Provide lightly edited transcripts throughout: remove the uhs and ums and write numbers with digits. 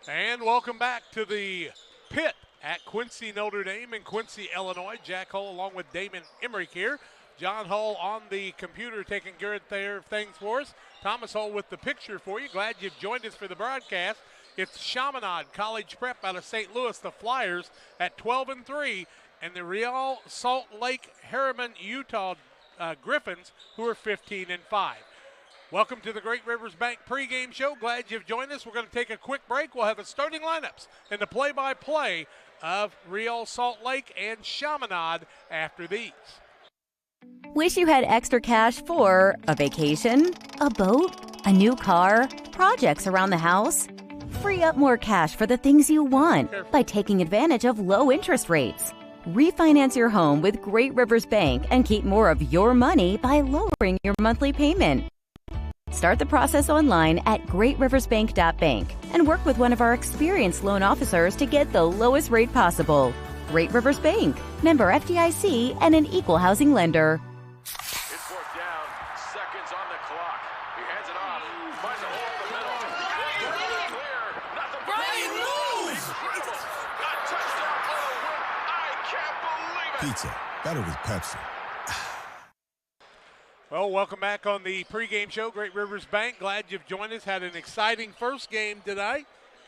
And welcome back to the pit at Quincy, Notre Dame in Quincy, Illinois. Jack Hull along with Damon Emmerich here. John Hull on the computer taking care of things for us. Thomas Hull with the picture for you. Glad you've joined us for the broadcast. It's Chaminade College Prep out of St. Louis, the Flyers at 12-3, and the Real Salt Lake Harriman, Utah Griffins, who are 15-5. Welcome to the Great Rivers Bank pregame show. Glad you've joined us. We're going to take a quick break. We'll have the starting lineups and the play-by-play of Real Salt Lake and Chaminade after these. Wish you had extra cash for a vacation, a boat, a new car, projects around the house? Free up more cash for the things you want by taking advantage of low interest rates. Refinance your home with Great Rivers Bank and keep more of your money by lowering your monthly payment. Start the process online at greatriversbank.bank and work with one of our experienced loan officers to get the lowest rate possible. Great Rivers Bank, member FDIC, and an equal housing lender. It's fourth down, seconds on the clock. He hands it off, finds a hole in the middle. Clear, nothing but a touchdown for the win. I can't believe it. Pizza, better with Pepsi. Well, welcome back on the pregame show. Great Rivers Bank, glad you've joined us. Had an exciting first game tonight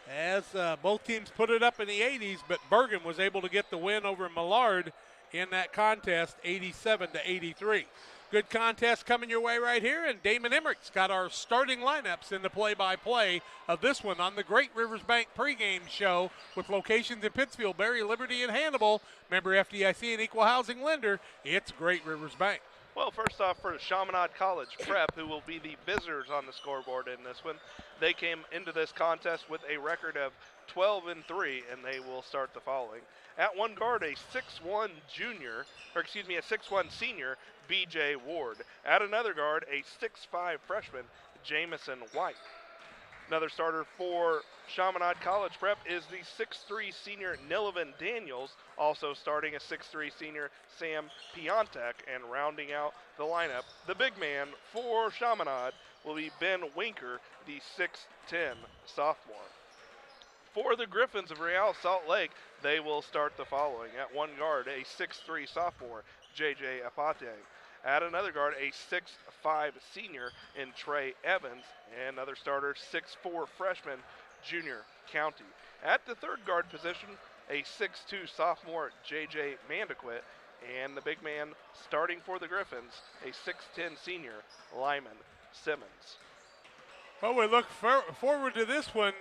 as both teams put it up in the 80s, but Bergen was able to get the win over Millard in that contest, 87-83. Good contest coming your way right here, and Damon Emmerich's got our starting lineups in the play-by-play of this one on the Great Rivers Bank pregame show with locations in Pittsfield, Berry, Liberty, and Hannibal. Member FDIC and equal housing lender, it's Great Rivers Bank. Well, first off, for Chaminade College Prep, who will be the visitors on the scoreboard in this one, they came into this contest with a record of 12-3, and they will start the following. At one guard, a 6'1 senior, B.J. Ward. At another guard, a 6'5 freshman, Jamison White. Another starter for Chaminade College Prep is the 6'3 senior Nilovan Daniels, also starting a 6'3 senior Sam Piontek, and rounding out the lineup, the big man for Chaminade will be Ben Winker, the 6'10 sophomore. For the Griffins of Real Salt Lake, they will start the following. At one guard, a 6'3 sophomore, J.J. Apate. At another guard, a 6'5 senior in Trey Evans, and another starter, 6'4 freshman, Junior County. At the third guard position, a 6'2 sophomore, J.J. Mandequit, and the big man starting for the Griffins, a 6'10 senior, Lyman Simmons. Well, we look forward to this one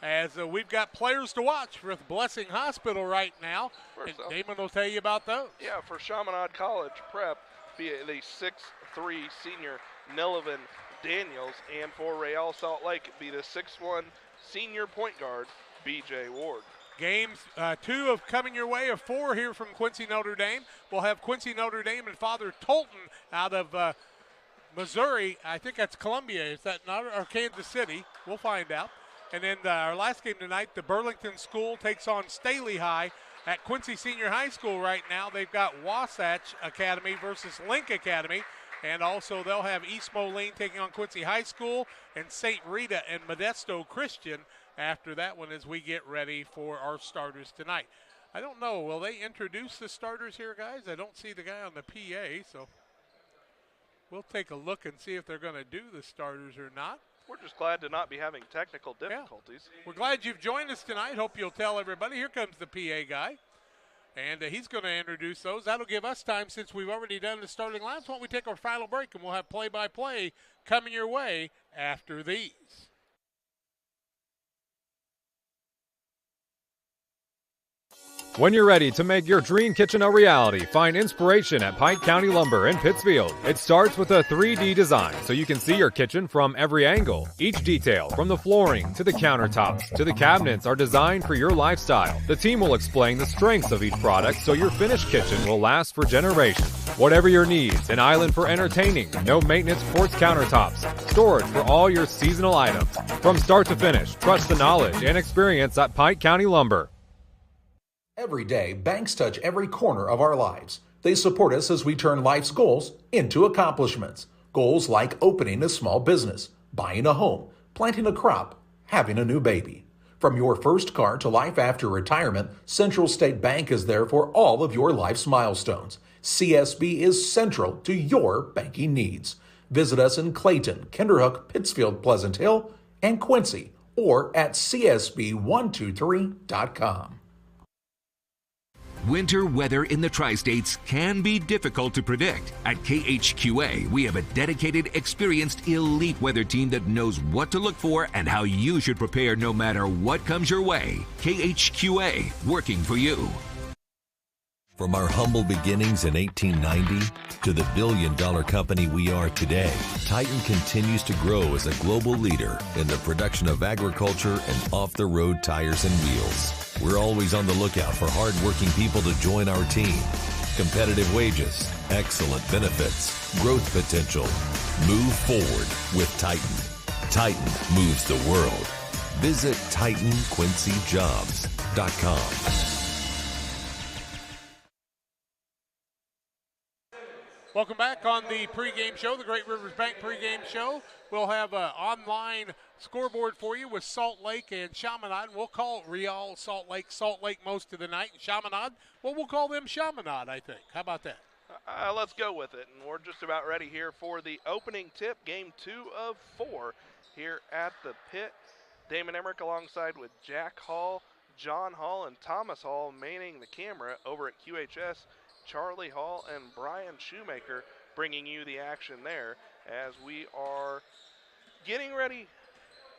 as we've got players to watch with Blessing Hospital right now. And Damon will tell you about those. Yeah, for Chaminade College Prep, be the 6'3 senior Nilovan Daniels, and for Real Salt Lake, be the 6'1 senior point guard, B.J. Ward. Games 2 of coming your way of 4 here from Quincy Notre Dame. We'll have Quincy Notre Dame and Father Tolton out of Missouri. I think that's Columbia. Is that not, or Kansas City? We'll find out. And then our last game tonight, the Burlington School takes on Staley High. At Quincy Senior High School right now, they've got Wasatch Academy versus Link Academy. And also they'll have East Moline taking on Quincy High School and St. Rita and Modesto Christian after that one as we get ready for our starters tonight. I don't know, will they introduce the starters here, guys? I don't see the guy on the PA, so we'll take a look and see if they're going to do the starters or not. We're just glad to not be having technical difficulties. Yeah. We're glad you've joined us tonight. Hope you'll tell everybody. Here comes the PA guy. And he's going to introduce those. That'll give us time, since we've already done the starting lines. Why don't we take our final break, and we'll have play-by-play coming your way after these. When you're ready to make your dream kitchen a reality, find inspiration at Pike County Lumber in Pittsfield. It starts with a 3D design so you can see your kitchen from every angle. Each detail, from the flooring to the countertops to the cabinets, are designed for your lifestyle. The team will explain the strengths of each product so your finished kitchen will last for generations. Whatever your needs, an island for entertaining, no maintenance quartz countertops, storage for all your seasonal items. From start to finish, trust the knowledge and experience at Pike County Lumber. Every day, banks touch every corner of our lives. They support us as we turn life's goals into accomplishments. Goals like opening a small business, buying a home, planting a crop, having a new baby. From your first car to life after retirement, Central State Bank is there for all of your life's milestones. CSB is central to your banking needs. Visit us in Clayton, Kinderhook, Pittsfield, Pleasant Hill, and Quincy, or at csb123.com. Winter weather in the Tri-States can be difficult to predict. At KHQA, we have a dedicated, experienced, elite weather team that knows what to look for and how you should prepare no matter what comes your way. KHQA, working for you. From our humble beginnings in 1890 to the billion-dollar company we are today, Titan continues to grow as a global leader in the production of agriculture and off-the-road tires and wheels. We're always on the lookout for hard-working people to join our team. Competitive wages, excellent benefits, growth potential. Move forward with Titan. Titan moves the world. Visit TitanQuincyJobs.com. Welcome back on the pregame show, the Great Rivers Bank pregame show. We'll have an online scoreboard for you with Salt Lake and Chaminade. We'll call it Real, Salt Lake most of the night. And Chaminade, well, we'll call them Chaminade, I think. How about that? Let's go with it. And we're just about ready here for the opening tip, game 2 of 4 here at the pit. Damon Emmerich alongside with Jack Hall, John Hall, and Thomas Hall manning the camera over at QHS. Charlie Hall and Brian Shoemaker bringing you the action there as we are getting ready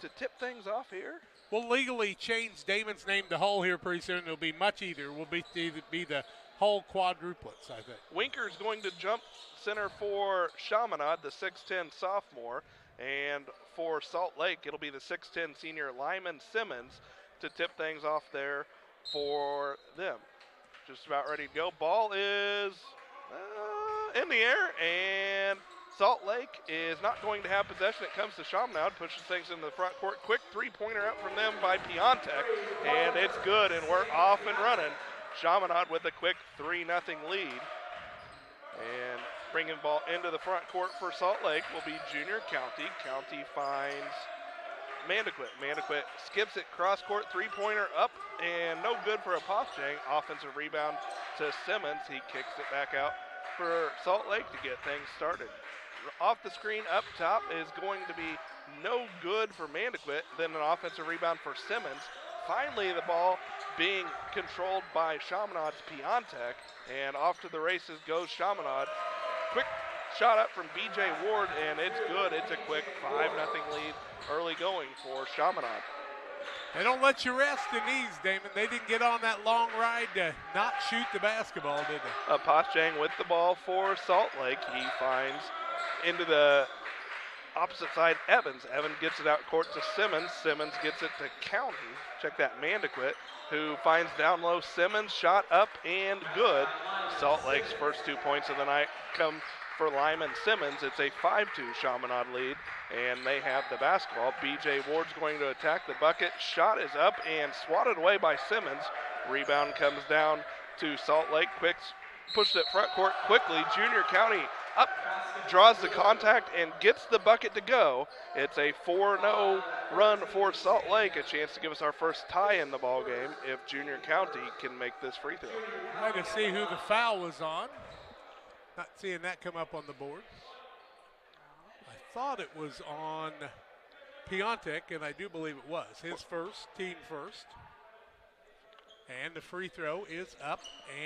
to tip things off here. We'll legally change Damon's name to Hull here pretty soon. It'll be much easier. We'll be the Hull quadruplets, I think. Winker's going to jump center for Chaminade, the 6'10 sophomore, and for Salt Lake, it'll be the 6'10 senior Lyman Simmons to tip things off there for them. Just about ready to go. Ball is in the air, and Salt Lake is not going to have possession. It comes to Chaminade, pushes things in the front court. Quick three-pointer up from them by Piontek, and it's good, and we're off and running. Chaminade with a quick 3-0 lead. And bringing the ball into the front court for Salt Lake will be Junior County. County finds Mandequit. Mandequit skips it cross court, three-pointer up, and no good for a Poschang. Offensive rebound to Simmons. He kicks it back out for Salt Lake to get things started. Off the screen up top is going to be no good for Mandequit. Then an offensive rebound for Simmons. Finally, the ball being controlled by Chaminade's Piontek, and off to the races goes Chaminade. Quick shot up from B.J. Ward, and it's good. It's a quick 5-0 lead early going for Chaminade. They don't let you rest in these, Damon. They didn't get on that long ride to not shoot the basketball, did they? Poschang with the ball for Salt Lake. He finds into the opposite side Evans. Evans gets it out court to Simmons. Simmons gets it to County. Check that, Mandequit, who finds down low. Simmons shot up and good. Salt Lake's first 2 points of the night come for Lyman Simmons. It's a 5-2 Chaminade lead, and they have the basketball. B.J. Ward's going to attack the bucket. Shot is up and swatted away by Simmons. Rebound comes down to Salt Lake. Quick pushed it front court quickly. Junior County up, draws the contact, and gets the bucket to go. It's a 4-0 run for Salt Lake, a chance to give us our first tie in the ball game if Junior County can make this free throw. Trying to see who the foul was on. Not seeing that come up on the board. I thought it was on Piontek, and I do believe it was. His first, team first. And the free throw is up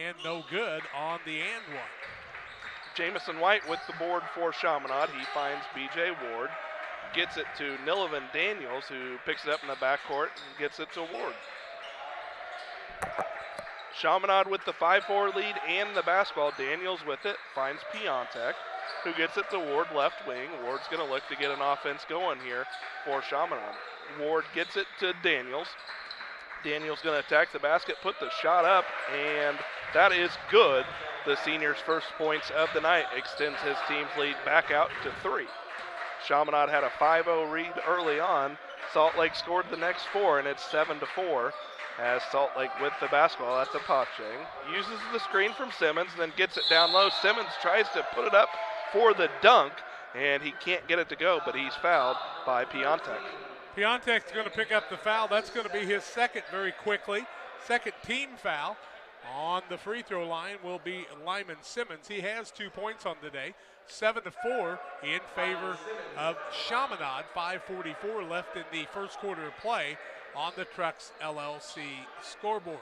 and no good on the and one. Jamison White with the board for Chaminade. He finds B.J. Ward, gets it to Nillivan Daniels, who picks it up in the backcourt and gets it to Ward. Chaminade with the 5-4 lead and the basketball. Daniels with it, finds Piontek, who gets it to Ward left wing. Ward's going to look to get an offense going here for Chaminade. Ward gets it to Daniels. Daniels going to attack the basket, put the shot up, and that is good. The senior's first points of the night extends his team's lead back out to 3. Chaminade had a 5-0 lead early on. Salt Lake scored the next 4, and it's 7-4 as Salt Lake with the basketball. That's a Poschang. Uses the screen from Simmons, then gets it down low. Simmons tries to put it up for the dunk, and he can't get it to go, but he's fouled by Piontek. Piontek's going to pick up the foul. That's going to be his second very quickly. Second team foul on the free throw line will be Lyman Simmons. He has 2 points on the day. 7-4 in favor of Chaminade. 5:44 left in the first quarter of play on the Trucks LLC scoreboard.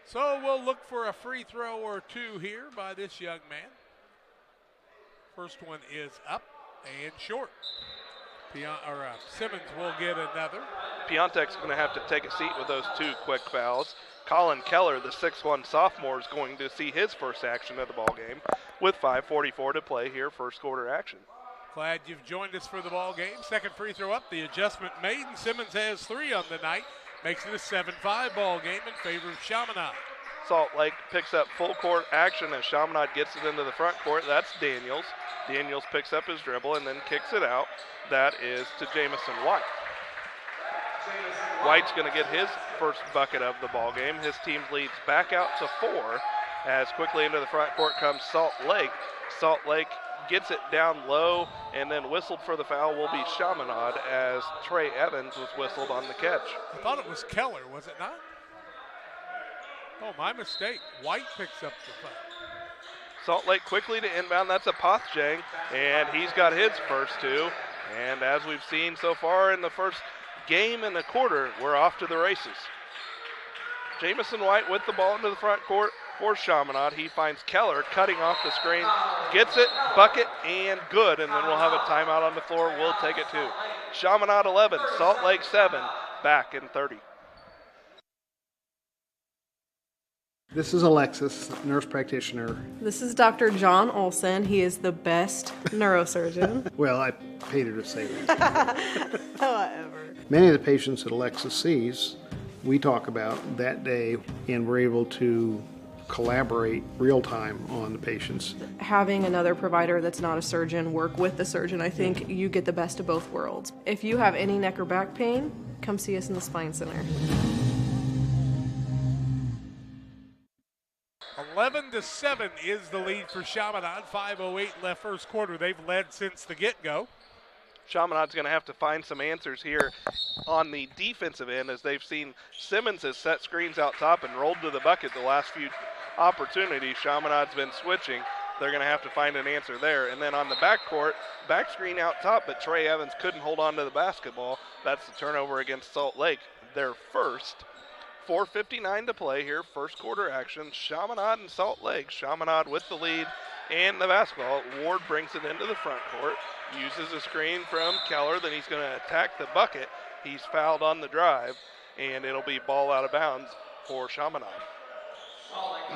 So we'll look for a free throw or two here by this young man. First one is up and short. Simmons will get another. Piontek's going to have to take a seat with those 2 quick fouls. Colin Keller, the 6'1 sophomore, is going to see his first action of the ball game with 5:44 to play here, first quarter action. Glad you've joined us for the ball game. Second free throw up, the adjustment made, and Simmons has 3 on the night. Makes it a 7-5 ball game in favor of Chaminade. Salt Lake picks up full court action as Chaminade gets it into the front court. That's Daniels. Daniels picks up his dribble and then kicks it out. That is to Jamison White. White's going to get his first bucket of the ball game. His team leads back out to 4 as quickly into the front court comes Salt Lake. Salt Lake gets it down low and then whistled for the foul will be Chaminade as Trey Evans was whistled on the catch. I thought it was Keller, was it not? Oh, my mistake. White picks up the foul. Salt Lake quickly to inbound. That's a Pothjang, and he's got his first 2. And as we've seen so far in the first game and a quarter, we're off to the races. Jamison White with the ball into the front court for Chaminade. He finds Keller cutting off the screen, gets it, bucket, and good. And then we'll have a timeout on the floor. We'll take it too. Chaminade 11, Salt Lake 7, back in 30. This is Alexis, nurse practitioner. This is Dr. John Olson. He is the best neurosurgeon. Well, I paid her to say that. However. Many of the patients that Alexis sees, we talk about that day, and we're able to collaborate real time on the patients. Having another provider that's not a surgeon work with the surgeon, I think you get the best of both worlds. If you have any neck or back pain, come see us in the Spine Center. 11-7 is the lead for Chaminade. 5:08 left first quarter. They've led since the get-go. Chaminade's going to have to find some answers here on the defensive end as they've seen Simmons has set screens out top and rolled to the bucket the last few opportunities. Chaminade's been switching. They're going to have to find an answer there. And then on the backcourt, back screen out top, but Trey Evans couldn't hold on to the basketball. That's the turnover against Salt Lake. Their first. 4:59 to play here, first quarter action. Chaminade and Salt Lake. Chaminade with the lead and the basketball. Ward brings it into the front court, uses a screen from Keller, then he's going to attack the bucket. He's fouled on the drive, and it'll be ball out of bounds for Chaminade.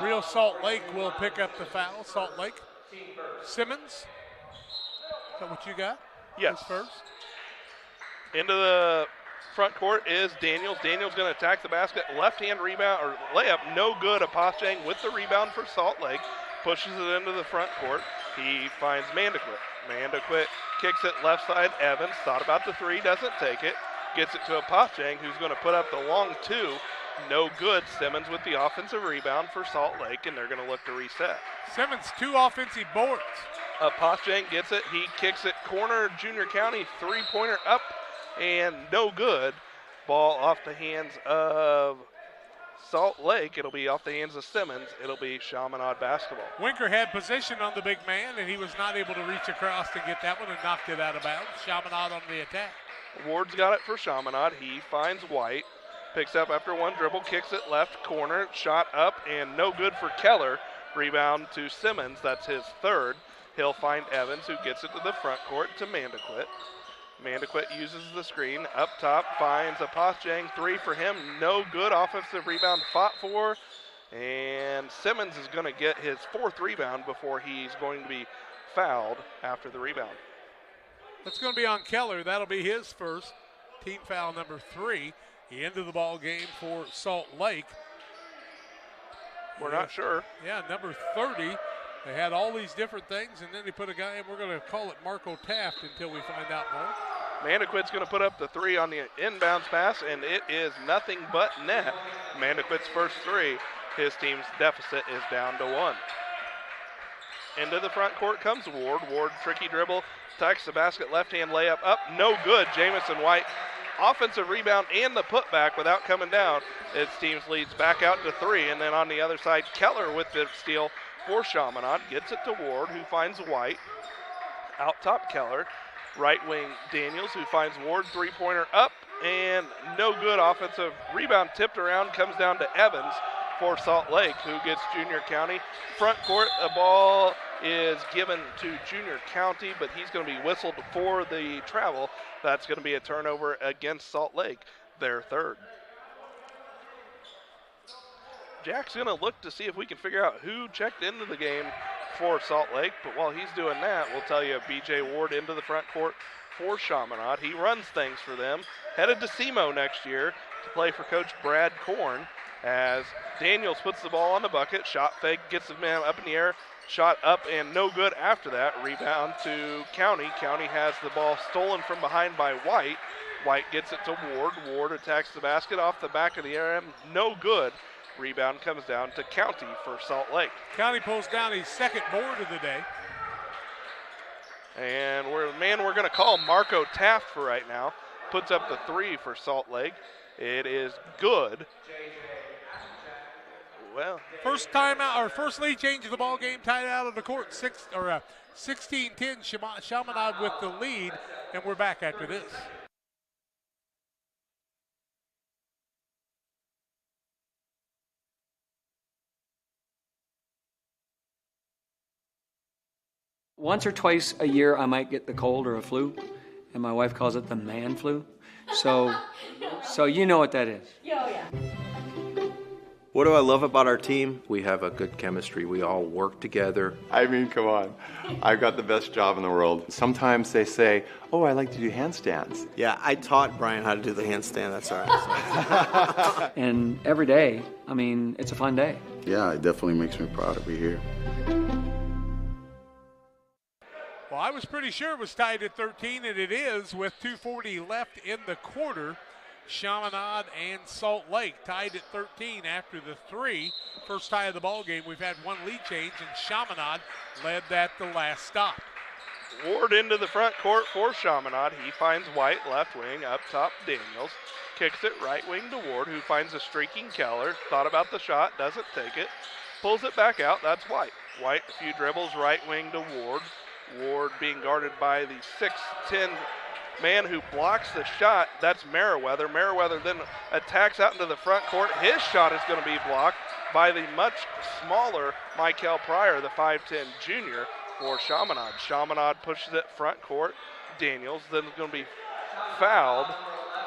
Real Salt Lake will pick up the foul. Salt Lake. Simmons. Is that what you got? Yes. His first. Into the front court is Daniels. Daniels going to attack the basket. Left-hand rebound or layup, no good. Pothjang with the rebound for Salt Lake. Pushes it into the front court. He finds Mandequit. Mandequit kicks it left side. Evans thought about the 3, doesn't take it. Gets it to Pothjang, who's going to put up the long 2. No good. Simmons with the offensive rebound for Salt Lake, and they're going to look to reset. Simmons, 2 offensive boards. Pothjang gets it. He kicks it corner. Junior County 3-pointer up and no good. Ball off the hands of Salt Lake. It'll be off the hands of Simmons. It'll be Chaminade basketball. Winker had position on the big man, and he was not able to reach across to get that one and knocked it out of bounds. Chaminade on the attack. Ward's got it for Chaminade. He finds White. Picks up after one dribble, kicks it left corner, shot up, and no good for Keller. Rebound to Simmons. That's his third. He'll find Evans, who gets it to the front court to Mandequit. Mandequit uses the screen. Up top, finds a Pothjang 3 for him. No good. Offensive rebound fought for. And Simmons is going to get his 4th rebound before he's going to be fouled after the rebound. That's going to be on Keller. That'll be his first. Team foul number 3. Into the ball game for Salt Lake. We're not sure. Yeah, number 30. They had all these different things, and then they put a guy in. We're going to call it Marco Taft until we find out more. Mandequit's going to put up the 3 on the inbounds pass, and it is nothing but net. Mandequit's first 3. His team's deficit is down to 1. Into the front court comes Ward. Ward, tricky dribble, attacks the basket, left-hand layup up, no good. Jamison White, offensive rebound and the putback without coming down. His team leads back out to 3, and then on the other side, Keller with the steal for Chaminade. Gets it to Ward, who finds White. Out top, Keller. Right wing, Daniels, who finds Ward. Three-pointer up, and no good. Offensive rebound tipped around, comes down to Evans for Salt Lake, who gets Junior County. Front court, the ball is given to Junior County, but he's going to be whistled for the travel. That's going to be a turnover against Salt Lake, their third. Jack's going to look to see if we can figure out who checked into the game for Salt Lake, but while he's doing that, we'll tell you B.J. Ward into the front court for Chaminade. He runs things for them. Headed to SEMO next year to play for Coach Brad Korn, as Daniels puts the ball on the bucket. Shot fake, gets the man up in the air. Shot up and no good after that. Rebound to County. County has the ball stolen from behind by White. White gets it to Ward. Ward attacks the basket off the back of the rim. No good. Rebound comes down to County for Salt Lake. County pulls down his second board of the day. And we're going to call Marco Taft for right now. Puts up the 3 for Salt Lake. It is good. Well, first timeout, or first lead change of the ball game, tied out of the court. 16-10, Chaminade with the lead, and we're back after this. Once or twice a year, I might get the cold or a flu, and my wife calls it the man flu. So you know what that is. Yeah. What do I love about our team? We have a good chemistry. We all work together. I mean, come on. I've got the best job in the world. Sometimes they say, oh, I like to do handstands. Yeah, I taught Brian how to do the handstand. That's all right. And every day, I mean, it's a fun day. Yeah, it definitely makes me proud to be here. Well, I was pretty sure it was tied at 13, and it is with 2:40 left in the quarter. Chaminade and Salt Lake tied at 13 after the 3. First tie of the ball game. We've had one lead change, and Chaminade led that the last stop. Ward into the front court for Chaminade. He finds White, left wing, up top Daniels. Kicks it right wing to Ward, who finds a streaking Keller. Thought about the shot, doesn't take it. Pulls it back out, that's White. White, a few dribbles, right wing to Ward. Ward being guarded by the 6'10" man who blocks the shot. That's Merriweather. Merriweather then attacks out into the front court. His shot is going to be blocked by the much smaller Michael Pryor, the 5'10" junior for Chaminade. Chaminade pushes it front court. Daniels then is going to be fouled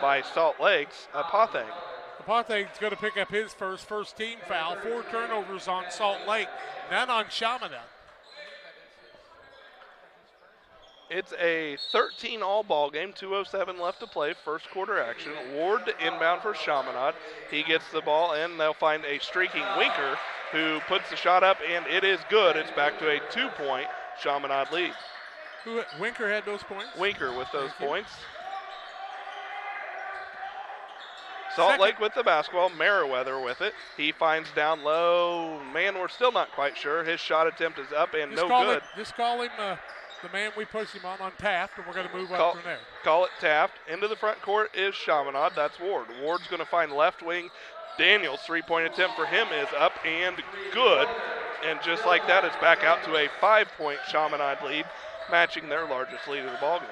by Salt Lake's Apothang. Apothang's going to pick up his first team foul. 4 turnovers on Salt Lake, none on Chaminade. It's a 13 all ball game, 2:07 left to play, first quarter action. Ward inbound for Chaminade. He gets the ball and they'll find a streaking Winker who puts the shot up and it is good. It's back to a 2-point Chaminade lead. Winker had those points? Winker with those points. Salt Lake with the basketball, Merriweather with it. He finds down low. Man, we're still not quite sure. His shot attempt is up and no good. Just call him the man we push him on Taft, and we're going to move up from there. Call it Taft. Into the front court is Chaminade. That's Ward. Ward's going to find left wing. Daniels' 3-point attempt for him is up and good. And just like that, it's back out to a 5-point Chaminade lead, matching their largest lead of the ballgame.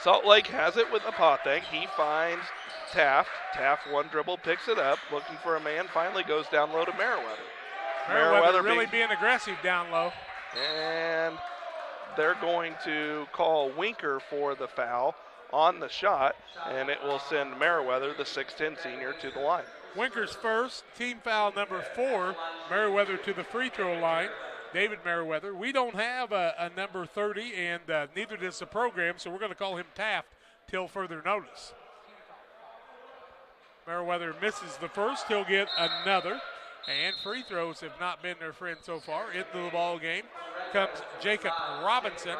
Salt Lake has it with Apothang. He finds Taft. Taft one dribble, picks it up, looking for a man, finally goes down low to Merriweather. Merriweather really being aggressive down low. And they're going to call Winker for the foul on the shot, and it will send Merriweather, the 6'10" senior, to the line. Winker's first, team foul number 4, Merriweather to the free throw line. David Merriweather. We don't have a number 30, and neither does the program, so we're going to call him Taft till further notice. Merriweather misses the first. He'll get another. And free throws have not been their friend so far. Into the ball game comes Jacob Robinson,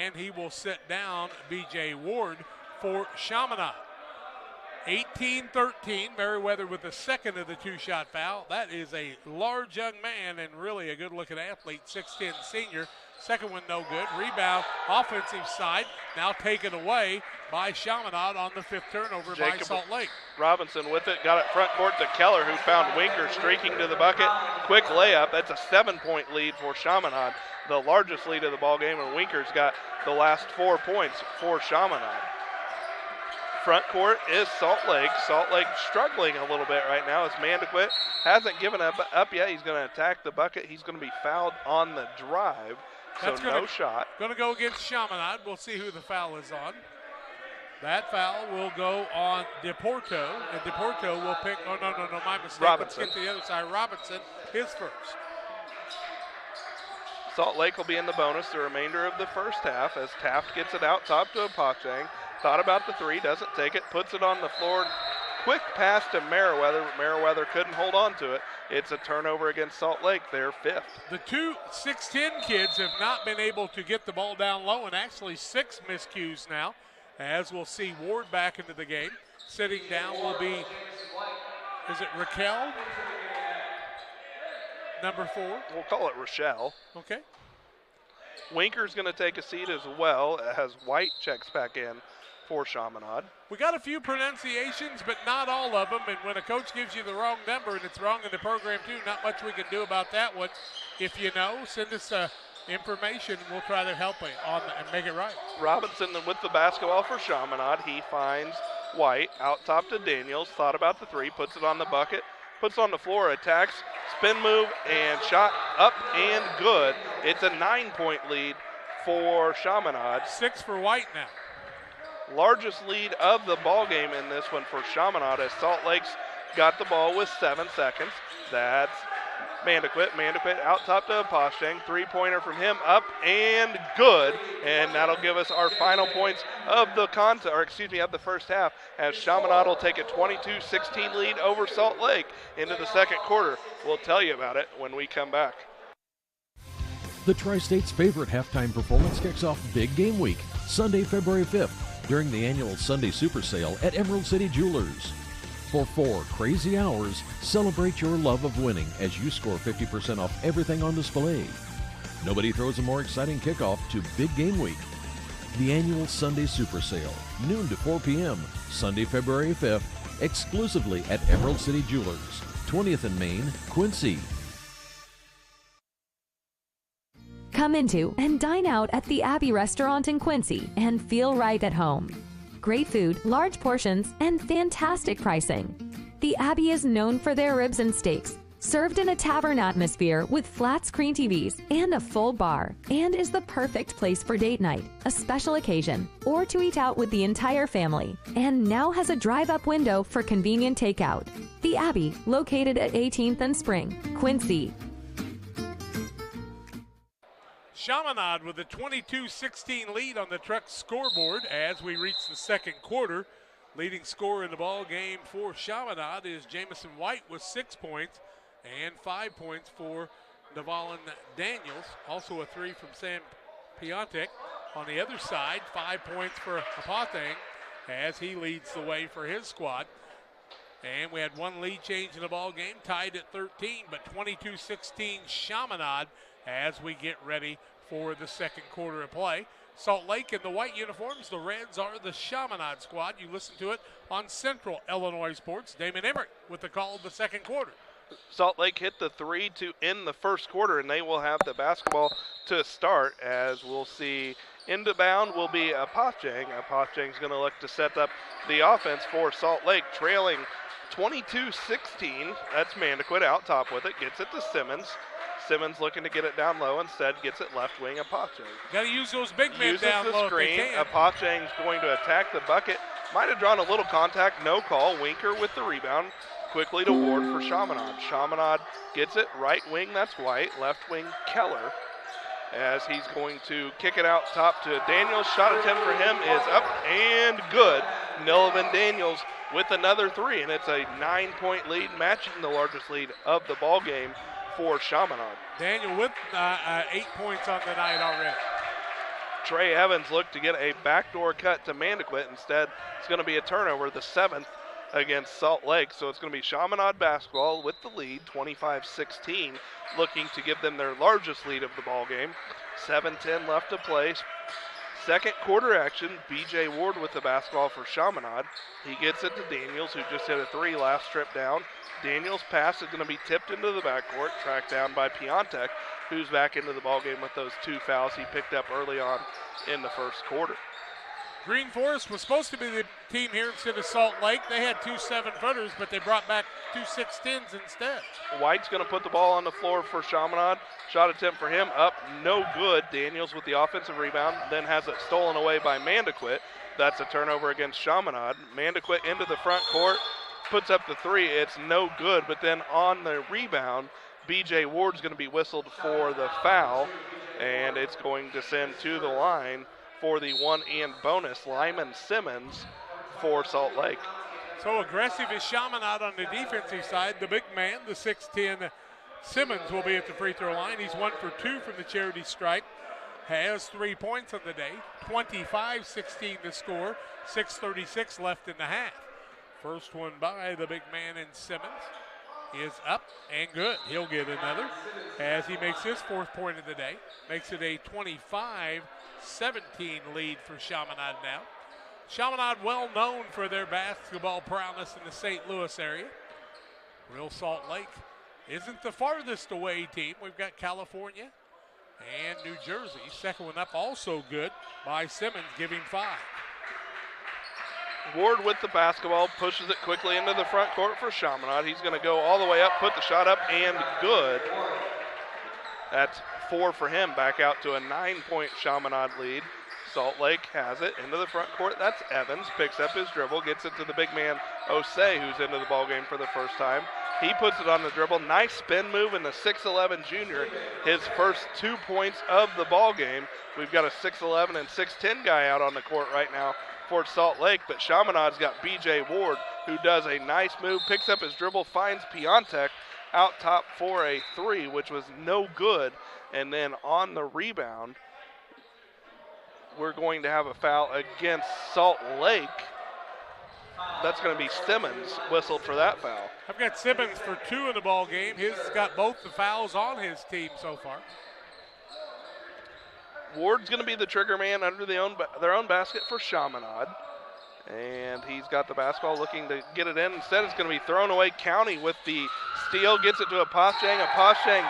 and he will sit down B.J. Ward for Chaminade. 18-13. Merriweather with the second of the two-shot foul. That is a large young man and really a good-looking athlete, 6'10 senior. Second one no good. Rebound, offensive side, now taken away by Chaminade on the fifth turnover by Salt Lake. Robinson with it, got it front court to Keller, who found Winker streaking to the bucket. Quick layup. That's a 7-point lead for Chaminade, the largest lead of the ball game, and Winker's got the last 4 points for Chaminade. Front court is Salt Lake. Salt Lake struggling a little bit right now as Mandequit hasn't given up yet. He's going to attack the bucket. He's going to be fouled on the drive. That's so no shot. Going to go against Chaminade. We'll see who the foul is on. That foul will go on DePorto, and DePorto will pick. Oh, no, my mistake. Robinson. Let's get to the other side. Robinson, his first. Salt Lake will be in the bonus the remainder of the first half as Taft gets it out top to Apachang. Thought about the three, doesn't take it, puts it on the floor. Quick pass to Merriweather, but Merriweather couldn't hold on to it. It's a turnover against Salt Lake, their fifth. The two 6'10 kids have not been able to get the ball down low, and actually 6 miscues now, as we'll see Ward back into the game. Sitting down will be, is it Raquel? Number 4. We'll call it Rochelle. Okay. Winker's going to take a seat as well as White checks back in for Chaminade. We got a few pronunciations, but not all of them. And when a coach gives you the wrong number, and it's wrong in the program too, not much we can do about that one. If you know, send us information. We'll try to help you on and make it right. Robinson with the basketball for Chaminade. He finds White out top to Daniels. Thought about the three, puts it on the bucket, puts it on the floor, attacks, spin move, and shot up and good. It's a 9-point lead for Chaminade. 6 for White now. Largest lead of the ball game in this one for Chaminade as Salt Lake's got the ball with 7 seconds. That's Mandequit. Mandequit out top to Apachang. 3-pointer from him, up and good. And that'll give us our final points of the of the first half as Chaminade will take a 22-16 lead over Salt Lake into the second quarter. We'll tell you about it when we come back. The Tri-State's favorite halftime performance kicks off Big Game Week, Sunday, February 5th, during the annual Sunday Super Sale at Emerald City Jewelers. For 4 crazy hours, celebrate your love of winning as you score 50% off everything on display. Nobody throws a more exciting kickoff to Big Game Week. The annual Sunday Super Sale, noon to 4 p.m., Sunday, February 5th, exclusively at Emerald City Jewelers, 20th and Main, Quincy. Come into and dine out at the Abbey Restaurant in Quincy and feel right at home. Great food, large portions, and fantastic pricing. The Abbey is known for their ribs and steaks, served in a tavern atmosphere with flat screen TVs and a full bar, and is the perfect place for date night, a special occasion, or to eat out with the entire family, and now has a drive-up window for convenient takeout. The Abbey, located at 18th and Spring, Quincy. Chaminade with a 22-16 lead on the Truck scoreboard as we reach the second quarter. Leading scorer in the ball game for Chaminade is Jamison White with 6 points and 5 points for Navalin Daniels. Also a 3 from Sam Piontek. On the other side, 5 points for Apachang as he leads the way for his squad. And we had one lead change in the ball game, tied at 13, but 22-16 Chaminade as we get ready for the second quarter of play. Salt Lake in the white uniforms, the Reds are the Chaminade squad. You listen to it on Central Illinois Sports. Damon Emmerich with the call of the second quarter. Salt Lake hit the 3 to end the first quarter, and they will have the basketball to start. As we'll see, inbound will be Apachang. Apachang's going to look to set up the offense for Salt Lake, trailing 22-16. That's Mandequit out top with it, gets it to Simmons. Simmons looking to get it down low, instead gets it left wing Apachang. Got to use those big men down low. Uses the screen. Apachang's going to attack the bucket. Might have drawn a little contact, no call. Winker with the rebound. Quickly to Ward for Chaminade. Chaminade gets it, right wing, that's White. Left wing, Keller. As he's going to kick it out top to Daniels. Shot attempt for him is up and good. Nelvin Daniels with another 3, and it's a 9-point lead, matching the largest lead of the ball game for Chaminade. Daniel with 8 points on the night already. Trey Evans looked to get a backdoor cut to Mandequit. Instead, it's going to be a turnover, the 7th against Salt Lake. So it's going to be Chaminade basketball with the lead, 25-16, looking to give them their largest lead of the ball game. 7:10 left to play. Second quarter action, B.J. Ward with the basketball for Chaminade. He gets it to Daniels, who just hit a three last trip down. Daniels' pass is going to be tipped into the backcourt, tracked down by Piontek, who's back into the ballgame with those 2 fouls he picked up early on in the first quarter. Green Forest was supposed to be the team here instead of Salt Lake. They had 2 7-footers, but they brought back 2 6'10s instead. White's going to put the ball on the floor for Chaminade. Shot attempt for him up, no good. Daniels with the offensive rebound, then has it stolen away by Mandequit. That's a turnover against Chaminade. Mandequit into the front court, puts up the 3. It's no good, but then on the rebound, B.J. Ward's going to be whistled for the foul, and it's going to send to the line for the 1-and bonus, Lyman Simmons for Salt Lake. So aggressive is Chaminade on the defensive side. The big man, the 6'10 Simmons, will be at the free throw line. He's 1 for 2 from the charity stripe. Has 3 points on the day. 25-16 to score. 6:36 left in the half. First one by the big man in Simmons is up and good. He'll get another as he makes his 4th point of the day. Makes it a 25-17 lead for Chaminade now. Chaminade well known for their basketball prowess in the St. Louis area. Real Salt Lake isn't the farthest away team. We've got California and New Jersey. Second one up also good by Simmons, giving 5. Ward with the basketball, pushes it quickly into the front court for Chaminade. He's going to go all the way up, put the shot up, and good. That's 4 for him, back out to a 9-point Chaminade lead. Salt Lake has it into the front court. That's Evans, picks up his dribble, gets it to the big man, Osei, who's into the ballgame for the first time. He puts it on the dribble. Nice spin move in the 6'11 junior. His first 2 points of the ballgame. We've got a 6'11 and 6'10 guy out on the court right now for Salt Lake, but Chaminade's got B.J. Ward, who does a nice move, picks up his dribble, finds Piontek out top for a 3, which was no good. And then on the rebound, we're going to have a foul against Salt Lake. That's going to be Simmons whistled for that foul. I've got Simmons for 2 in the ball game. He's got both the fouls on his team so far. Ward's going to be the trigger man under their own basket for Chaminade. And he's got the basketball looking to get it in. Instead, it's going to be thrown away. County with the steal, gets it to Apostang. Apostang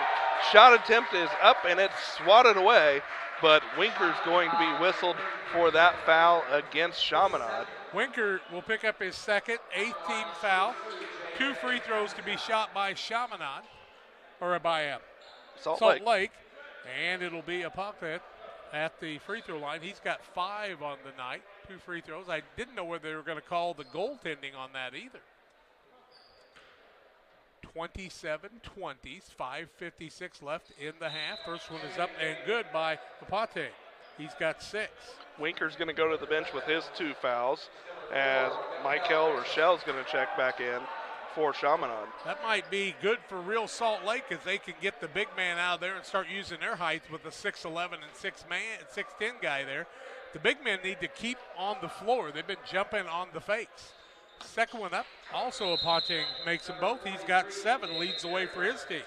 shot attempt is up and it's swatted away. But Winker's going to be whistled for that foul against Chaminade. Winker will pick up his second, 8th team foul. 2 free throws to be shot by Chaminade, or by Salt Lake. And it'll be a pocket at the free throw line. He's got 5 on the night, 2 free throws. I didn't know whether they were going to call the goaltending on that either. 27-20, 5:56 left in the half. First one is up and good by Apate. He's got 6. Winker's going to go to the bench with his 2 fouls as Michael Rochelle's going to check back in for Chaminade. That might be good for Real Salt Lake as they can get the big man out of there and start using their height with the 6'11 and 6'10 guy there. The big men need to keep on the floor. They've been jumping on the fakes. Second one up, also Apate makes them both. He's got 7, leads the way for his team.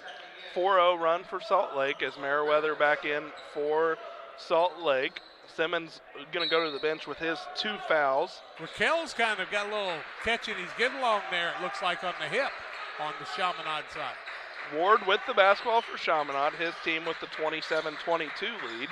4-0 run for Salt Lake as Meriwether back in for Salt Lake. Simmons going to go to the bench with his 2 fouls. Raquel's kind of got a little catch and he's getting along there, it looks like, on the hip on the Chaminade side. Ward with the basketball for Chaminade, his team with the 27-22 lead.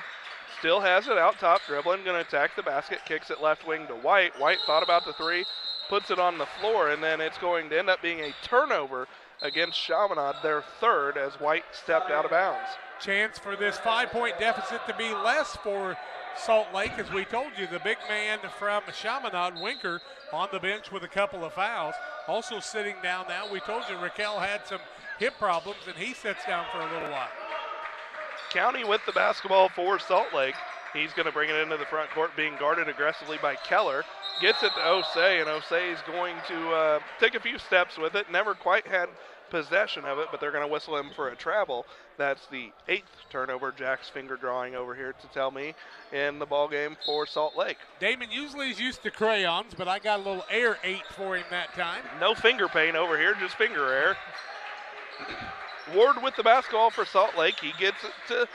Still has it out top, dribbling, going to attack the basket, kicks it left wing to White. White thought about the 3, puts it on the floor, and then it's going to end up being a turnover against Chaminade, their 3rd, as White stepped out of bounds. Chance for this 5-point deficit to be less for Salt Lake. As we told you, the big man from Chaminade, Winker, on the bench with a couple of fouls. Also sitting down now. We told you Raquel had some hip problems, and he sits down for a little while. County with the basketball for Salt Lake. He's going to bring it into the front court, being guarded aggressively by Keller. Gets it to Osei, and Osei is going to take a few steps with it. Never quite had possession of it, but they're going to whistle him for a travel. That's the 8th turnover. Jack's finger drawing over here to tell me in the ball game for Salt Lake. Damon usually is used to crayons, but I got a little air 8 for him that time. No finger paint over here, just finger air. Ward with the basketball for Salt Lake. He gets it to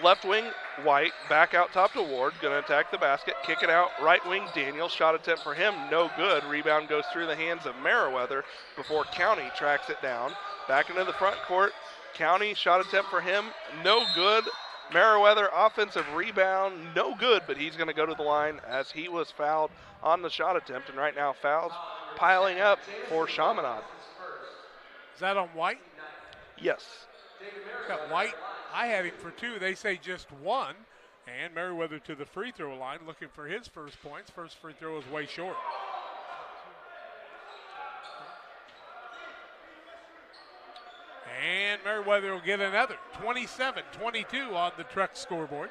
left wing White, back out top to Ward, going to attack the basket, kick it out, right wing Daniel, shot attempt for him, no good. Rebound goes through the hands of Meriwether before County tracks it down. Back into the front court, County, shot attempt for him, no good. Meriwether offensive rebound, no good, but he's going to go to the line as he was fouled on the shot attempt, and right now fouls piling up for Chaminade. Is that on White? Yes. Got White. I had him for 2. They say just 1. And Meriwether to the free throw line looking for his first points. First free throw is way short. And Meriwether will get another 27-22 on the Truck scoreboard.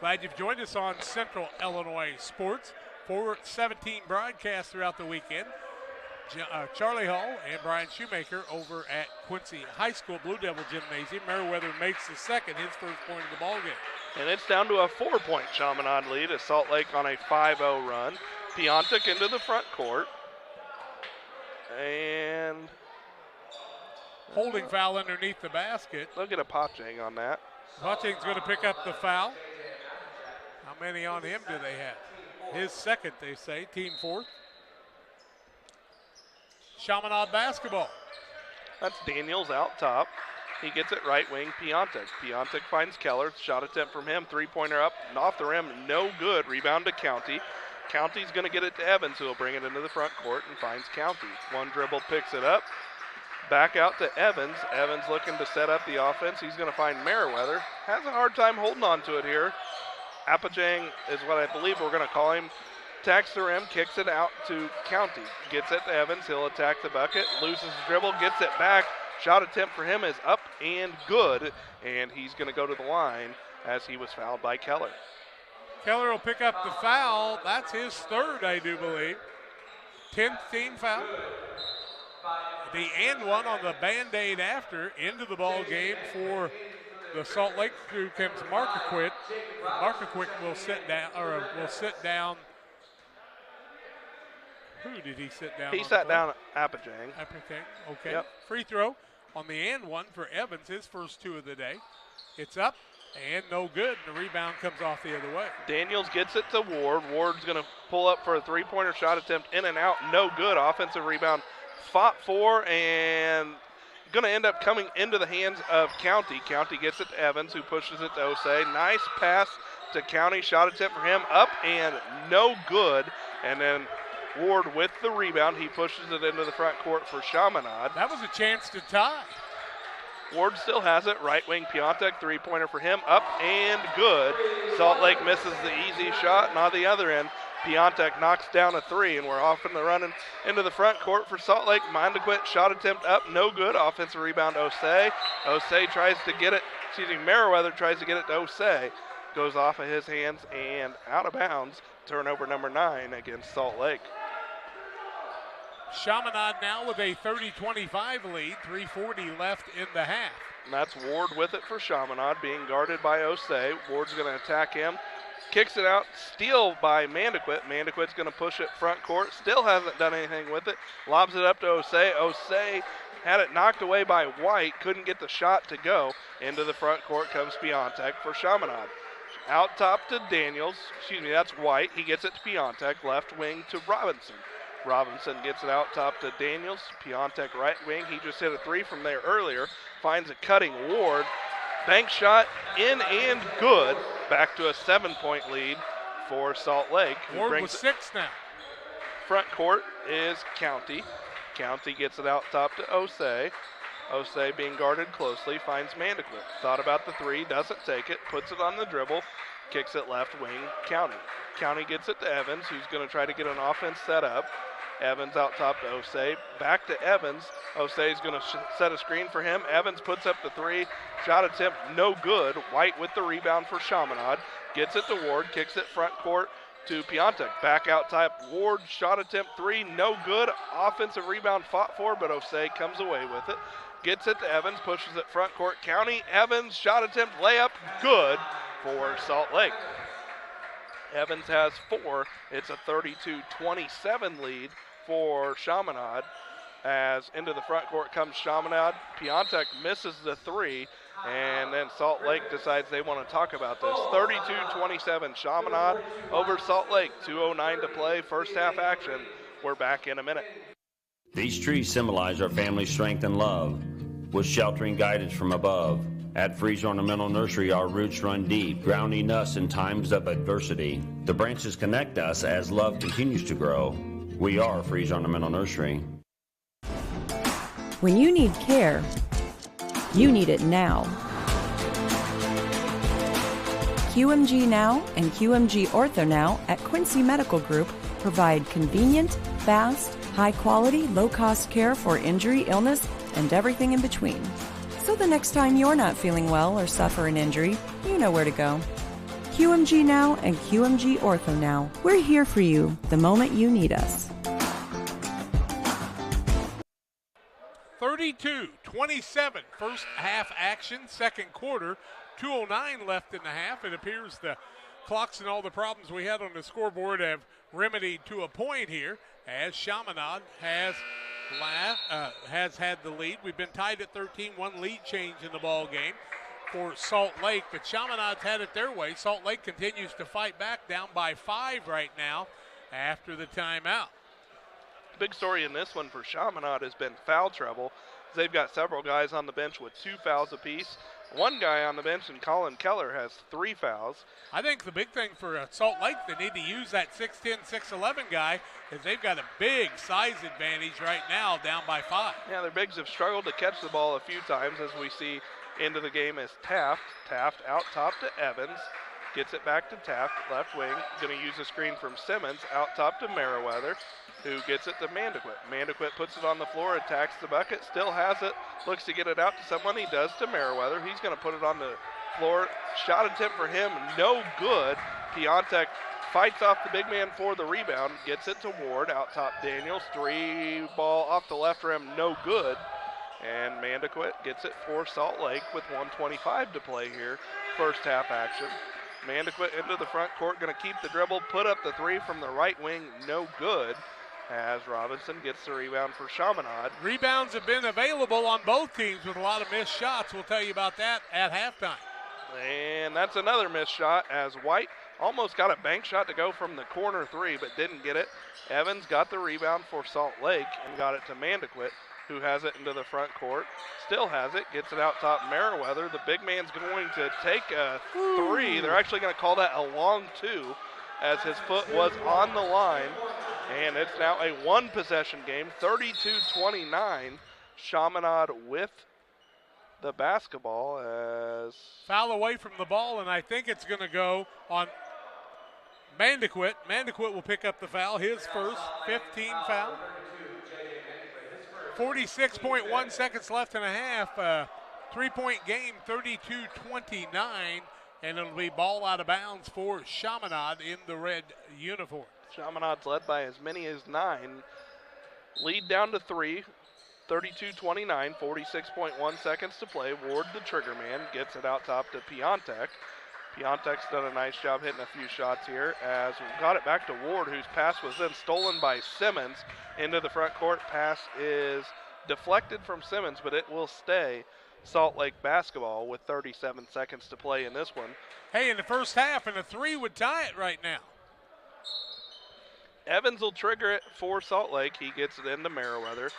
Glad you've joined us on Central Illinois Sports. 417 broadcasts throughout the weekend. Charlie Hall and Brian Shoemaker over at Quincy High School Blue Devil Gymnasium. Meriwether makes the second, his first point of the ball game. And it's down to a 4-point Chaminade lead as Salt Lake on a 5-0 run. Piontek into the front court. And holding foul underneath the basket. They'll get a Pachang on that. Pachang's going to pick up the foul. How many on him do they have? His second, they say, team 4th. Chaminade basketball. That's Daniels out top. He gets it right wing, Piontek. Piontek finds Keller. Shot attempt from him. Three-pointer up and off the rim. No good. Rebound to County. County's going to get it to Evans, who will bring it into the front court and finds County. One dribble, picks it up. Back out to Evans. Evans looking to set up the offense. He's going to find Meriwether. Has a hard time holding on to it here. Apajang is what I believe we're going to call him. Attacks the rim, kicks it out to County. Gets it to Evans. He'll attack the bucket. Loses the dribble, gets it back. Shot attempt for him is up and good. And he's going to go to the line as he was fouled by Keller. Keller will pick up the foul. That's his 3rd, I do believe. 10th team foul. The and one on the Band-Aid after. Into the ball game for the Salt Lake crew comes Markaquit. Markaquit will sit down. Who did he sit down? He sat down at Apajang. Apajang, okay. Yep. Free throw on the and one for Evans, his first 2 of the day. It's up and no good. The rebound comes off the other way. Daniels gets it to Ward. Ward's going to pull up for a three-pointer shot attempt in and out. No good. Offensive rebound fought for and going to end up coming into the hands of County. County gets it to Evans, who pushes it to Osei. Nice pass to County. Shot attempt for him. Up and no good. And then Ward with the rebound. He pushes it into the front court for Chaminade. That was a chance to tie. Ward still has it. Right wing Piontek, three-pointer for him. Up and good. Salt Lake misses the easy shot, and on the other end, Piontek knocks down a 3, and we're off and running into the front court for Salt Lake. Mandaquit, shot attempt up, no good. Offensive rebound, Osei. Osei tries to get it, Meriwether tries to get it to Osei. Goes off of his hands and out of bounds. Turnover number 9 against Salt Lake. Chaminade now with a 30-25 lead, 3:40 left in the half. And that's Ward with it for Chaminade, being guarded by Osei. Ward's going to attack him. Kicks it out, steal by Mandaquit. Mandaquit's going to push it front court. Still hasn't done anything with it. Lobs it up to Osei. Osei had it knocked away by White. Couldn't get the shot to go. Into the front court comes Piontek for Chaminade. Out top to Daniels. That's White. He gets it to Piontek. Left wing to Robinson. Robinson gets it out top to Daniels. Piontek right wing. He just hit a 3 from there earlier. Finds a cutting Ward. Bank shot in and good. Back to a 7-point lead for Salt Lake. Ward with 6 now. Front court is County. County gets it out top to Osei. Osei being guarded closely, finds Mandaquit. Thought about the 3, doesn't take it, puts it on the dribble, kicks it left wing, County. County gets it to Evans, who's going to try to get an offense set up. Evans out top to Osei. Back to Evans. Osei's going to set a screen for him. Evans puts up the 3. Shot attempt, no good. White with the rebound for Chaminade. Gets it to Ward, kicks it front court to Piontek. Back out top. Ward, shot attempt 3, no good. Offensive rebound fought for, but Osei comes away with it. gets it to Evans, pushes it front court. County, Evans, shot attempt, layup, good for Salt Lake. Evans has 4. It's a 32-27 lead for Chaminade. As into the front court comes Chaminade. Piontek misses the 3, and then Salt Lake decides they want to talk about this. 32-27 Chaminade over Salt Lake. 2:09 to play, first half action. We're back in a minute. These trees symbolize our family strength and love, with sheltering guidance from above. At Freeze Ornamental Nursery, our roots run deep, grounding us in times of adversity. The branches connect us as love continues to grow. We are Freeze Ornamental Nursery. When you need care, you need it now. QMG Now and QMG Ortho Now at Quincy Medical Group provide convenient, fast, high-quality, low-cost care for injury, illness, and everything in between. So the next time you're not feeling well or suffer an injury, you know where to go. QMG Now and QMG Ortho Now. We're here for you the moment you need us. 32-27, first half action, second quarter, 2:09 left in the half. It appears the clocks and all the problems we had on the scoreboard have remedied to a point here as Chaminade has had the lead. We've been tied at 13, one lead change in the ball game for Salt Lake, but Chaminade's had it their way. Salt Lake continues to fight back, down by 5 right now after the timeout. Big story in this one for Chaminade has been foul trouble. They've got several guys on the bench with 2 fouls apiece. One guy on the bench, and Colin Keller, has 3 fouls. I think the big thing for Salt Lake, they need to use that 6'10", 6'11 guy, is they've got a big size advantage right now, down by 5. Yeah, their bigs have struggled to catch the ball a few times, as we see into the game as Taft. Taft out top to Evans. Gets it back to Taft, left wing. Going to use a screen from Simmons, out top to Meriwether, who gets it to Mandequit. Mandequit puts it on the floor, attacks the bucket, still has it, looks to get it out to someone. He does to Meriwether. He's going to put it on the floor. Shot attempt for him, no good. Piontek fights off the big man for the rebound, gets it to Ward, out top Daniels. 3 ball off the left rim, no good. And Mandequit gets it for Salt Lake with 1:25 to play here, first half action. Mandequit into the front court, going to keep the dribble, put up the 3 from the right wing, no good, as Robinson gets the rebound for Chaminade. Rebounds have been available on both teams with a lot of missed shots. We'll tell you about that at halftime. And that's another missed shot, as White almost got a bank shot to go from the corner 3, but didn't get it. Evans got the rebound for Salt Lake and got it to Mandequit, who has it into the front court. Still has it, gets it out top Meriwether. The big man's going to take a 3. They're actually going to call that a long 2, as his foot was on the line. And it's now a 1-possession game, 32-29. Chaminade with the basketball as... Foul away from the ball, and I think it's going to go on Mandequit. Mandequit will pick up the foul, his first 15 foul. 46.1 seconds left in a half. 3-point game, 32-29, and it'll be ball out of bounds for Chaminade in the red uniform. Chaminade's led by as many as 9. Lead down to 3, 32-29, 46.1 seconds to play. Ward, the trigger man, gets it out top to Piontek. Piontek's done a nice job hitting a few shots here, as we got it back to Ward, whose pass was then stolen by Simmons into the front court. Pass is deflected from Simmons, but it will stay Salt Lake basketball with 37 seconds to play in this one. Hey, in the first half, and a 3 would tie it right now. Evans will trigger it for Salt Lake. He gets it into Meriwether.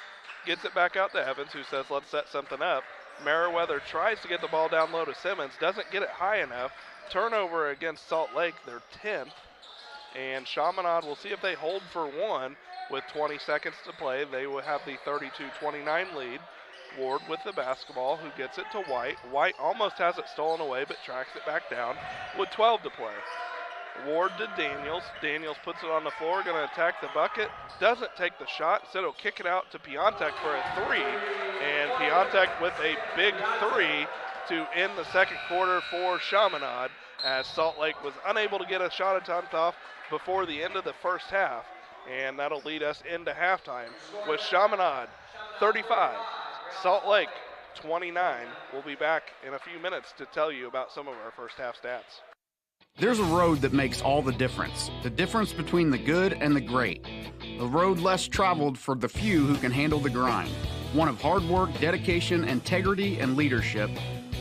Gets it back out to Evans, who says, let's set something up. Meriwether tries to get the ball down low to Simmons, doesn't get it high enough. Turnover against Salt Lake, their 10th. And Chaminade will see if they hold for 1 with 20 seconds to play. They will have the 32-29 lead. Ward with the basketball, who gets it to White. White almost has it stolen away, but tracks it back down with 12 to play. Ward to Daniels. Daniels puts it on the floor, going to attack the bucket. Doesn't take the shot. Instead, he'll kick it out to Piontek for a 3. And Piontek with a big 3 to end the second quarter for Chaminade, as Salt Lake was unable to get a shot attempt off before the end of the first half. And that'll lead us into halftime with Chaminade 35, Salt Lake 29. We'll be back in a few minutes to tell you about some of our first half stats. There's a road that makes all the difference between the good and the great. A road less traveled for the few who can handle the grind. One of hard work, dedication, integrity, and leadership,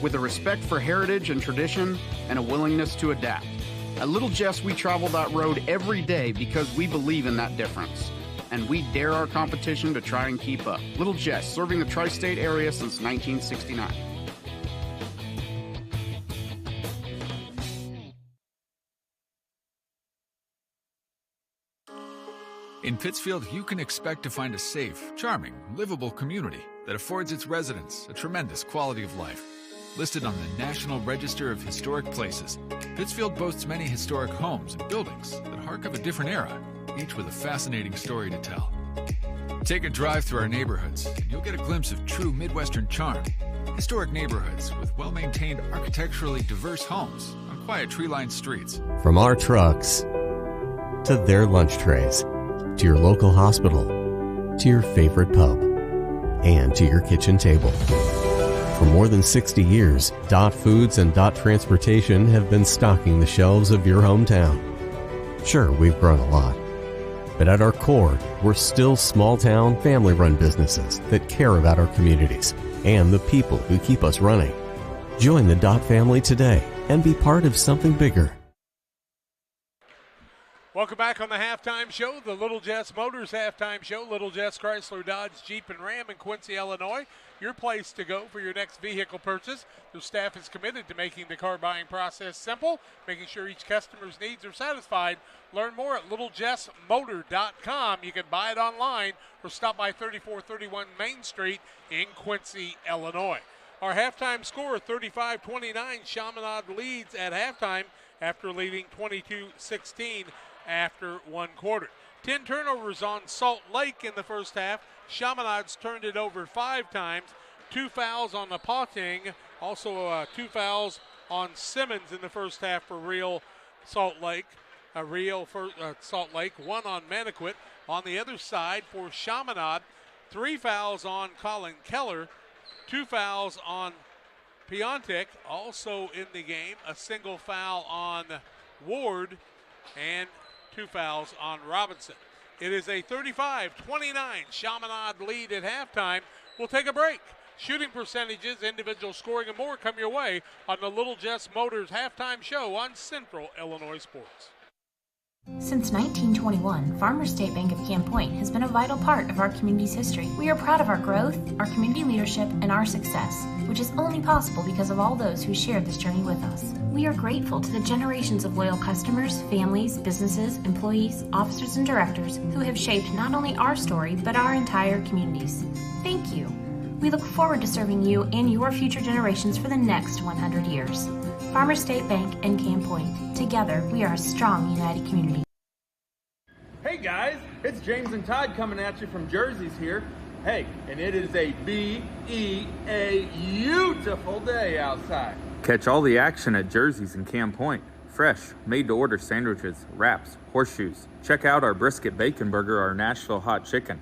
with a respect for heritage and tradition and a willingness to adapt. At Little Jess, we travel that road every day because we believe in that difference. And we dare our competition to try and keep up. Little Jess, serving the tri-state area since 1969. In Pittsfield, you can expect to find a safe, charming, livable community that affords its residents a tremendous quality of life. Listed on the National Register of Historic Places, Pittsfield boasts many historic homes and buildings that hark of a different era, each with a fascinating story to tell. Take a drive through our neighborhoods, and you'll get a glimpse of true Midwestern charm. Historic neighborhoods with well-maintained, architecturally diverse homes on quiet tree-lined streets. From our trucks to their lunch trays, to your local hospital, to your favorite pub, and to your kitchen table. For more than 60 years, Dot Foods and Dot Transportation have been stocking the shelves of your hometown. Sure, we've grown a lot, but at our core, we're still small-town, family-run businesses that care about our communities and the people who keep us running. Join the Dot family today and be part of something bigger. Welcome back on the halftime show, the Little Jess Motors halftime show. Little Jess Chrysler, Dodge, Jeep, and Ram in Quincy, Illinois. Your place to go for your next vehicle purchase. Their staff is committed to making the car buying process simple, making sure each customer's needs are satisfied. Learn more at littlejessmotor.com. You can buy it online or stop by 3431 Main Street in Quincy, Illinois. Our halftime score, 35-29. Chaminade leads at halftime after leading 22-16 after one quarter. 10 turnovers on Salt Lake in the first half. Chaminade's turned it over 5 times. 2 fouls on the Potting. Also 2 fouls on Simmons in the first half for Real Salt Lake. Salt Lake. 1 on Maniquit. On the other side for Chaminade, 3 fouls on Colin Keller. 2 fouls on Piontek. Also in the game, a single foul on Ward and 2 fouls on Robinson. It is a 35-29 Chaminade lead at halftime. We'll take a break. Shooting percentages, individual scoring, and more come your way on the Little Jess Motors halftime show on Central Illinois Sports. Since 1921, Farmers State Bank of Camp Point has been a vital part of our community's history. We are proud of our growth, our community leadership, and our success, which is only possible because of all those who shared this journey with us. We are grateful to the generations of loyal customers, families, businesses, employees, officers, and directors who have shaped not only our story, but our entire communities. Thank you. We look forward to serving you and your future generations for the next 100 years. Farmers State Bank and Camp Point. Together, we are a strong, united community. Hey guys, it's James and Todd coming at you from Jersey's here. Hey, and it is a beautiful day outside. Catch all the action at Jersey's in Camp Point. Fresh, made-to-order sandwiches, wraps, horseshoes. Check out our brisket bacon burger, our Nashville hot chicken.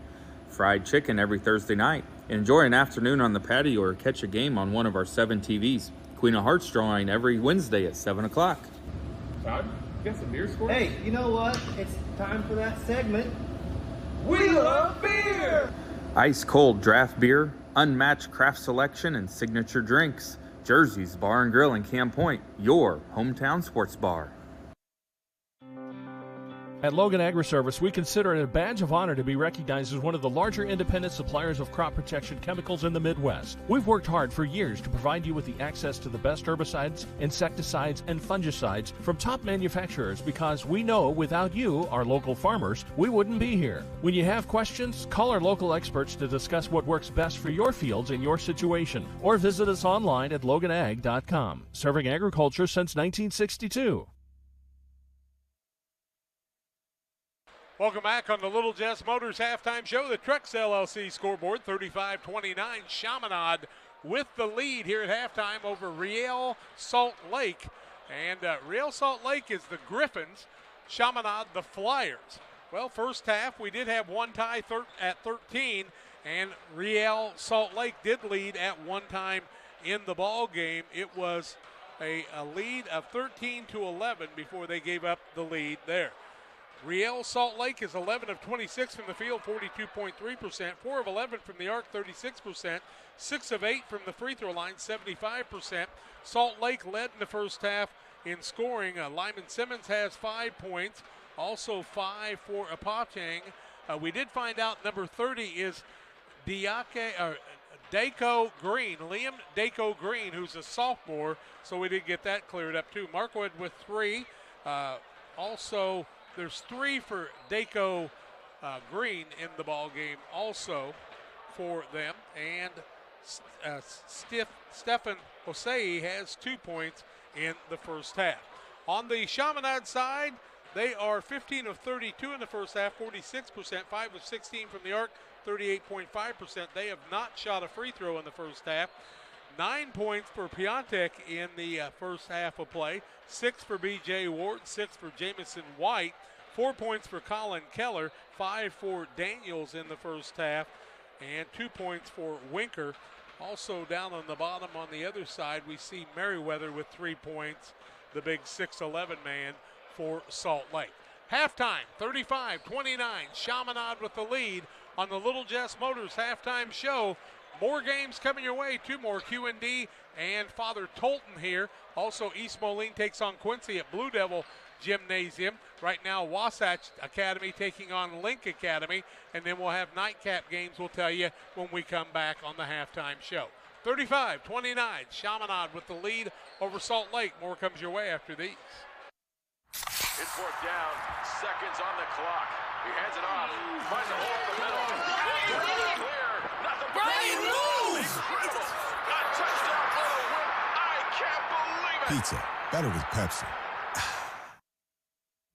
Fried chicken every Thursday night. Enjoy an afternoon on the patio or catch a game on one of our 7 TVs. Queen of Hearts drawing every Wednesday at 7 o'clock. Todd, you got some beer scores? Hey, you know what? It's time for that segment. We love beer! Ice cold draft beer, unmatched craft selection, and signature drinks. Jersey's Bar and Grill in Camp Point, your hometown sports bar. At Logan Agri-Service, we consider it a badge of honor to be recognized as one of the larger independent suppliers of crop protection chemicals in the Midwest. We've worked hard for years to provide you with the access to the best herbicides, insecticides, and fungicides from top manufacturers because we know without you, our local farmers, we wouldn't be here. When you have questions, call our local experts to discuss what works best for your fields and your situation, or visit us online at loganag.com. Serving agriculture since 1962. Welcome back on the Little Jess Motors halftime show. The Trucks LLC scoreboard, 35-29. Chaminade with the lead here at halftime over Real Salt Lake. And Real Salt Lake is the Griffins, Chaminade the Flyers. Well, first half we did have one tie at 13, And Real Salt Lake did lead at one time in the ball game. It was a lead of 13-11 before they gave up the lead there. Real Salt Lake is 11 of 26 from the field, 42.3%, 4 of 11 from the arc, 36%, 6 of 8 from the free throw line, 75%. Salt Lake led in the first half in scoring. Lyman Simmons has 5 points, also 5 for Apachang. We did find out number 30 is Daco Green, Liam Daco Green, who's a sophomore, so we did get that cleared up too. Markwood with 3. Also, there's 3 for Daco Green in the ball game also for them. And Stefan Jose has 2 points in the first half. On the Chaminade side, they are 15 of 32 in the first half, 46%, 5 of 16 from the arc, 38.5%. They have not shot a free throw in the first half. 9 points for Piontek in the first half of play, 6 for B.J. Ward, 6 for Jamison White, 4 points for Colin Keller, 5 for Daniels in the first half, and 2 points for Winker. Also down on the bottom on the other side, we see Merriweather with 3 points, the big 6'11 man for Salt Lake. Halftime, 35-29, Chaminade with the lead on the Little Jess Motors halftime show. More games coming your way, 2 more, QND and Father Tolton here. Also, East Moline takes on Quincy at Blue Devil Gymnasium. Right now, Wasatch Academy taking on Link Academy, and then we'll have nightcap games we'll tell you when we come back on the halftime show. 35-29, Chaminade with the lead over Salt Lake. More comes your way after these. It's 4th down, seconds on the clock. He hands it off, finds a hole in the middle. Clear, nothing but incredible. A touchdown for the win. I can't believe it. Pizza, better with Pepsi.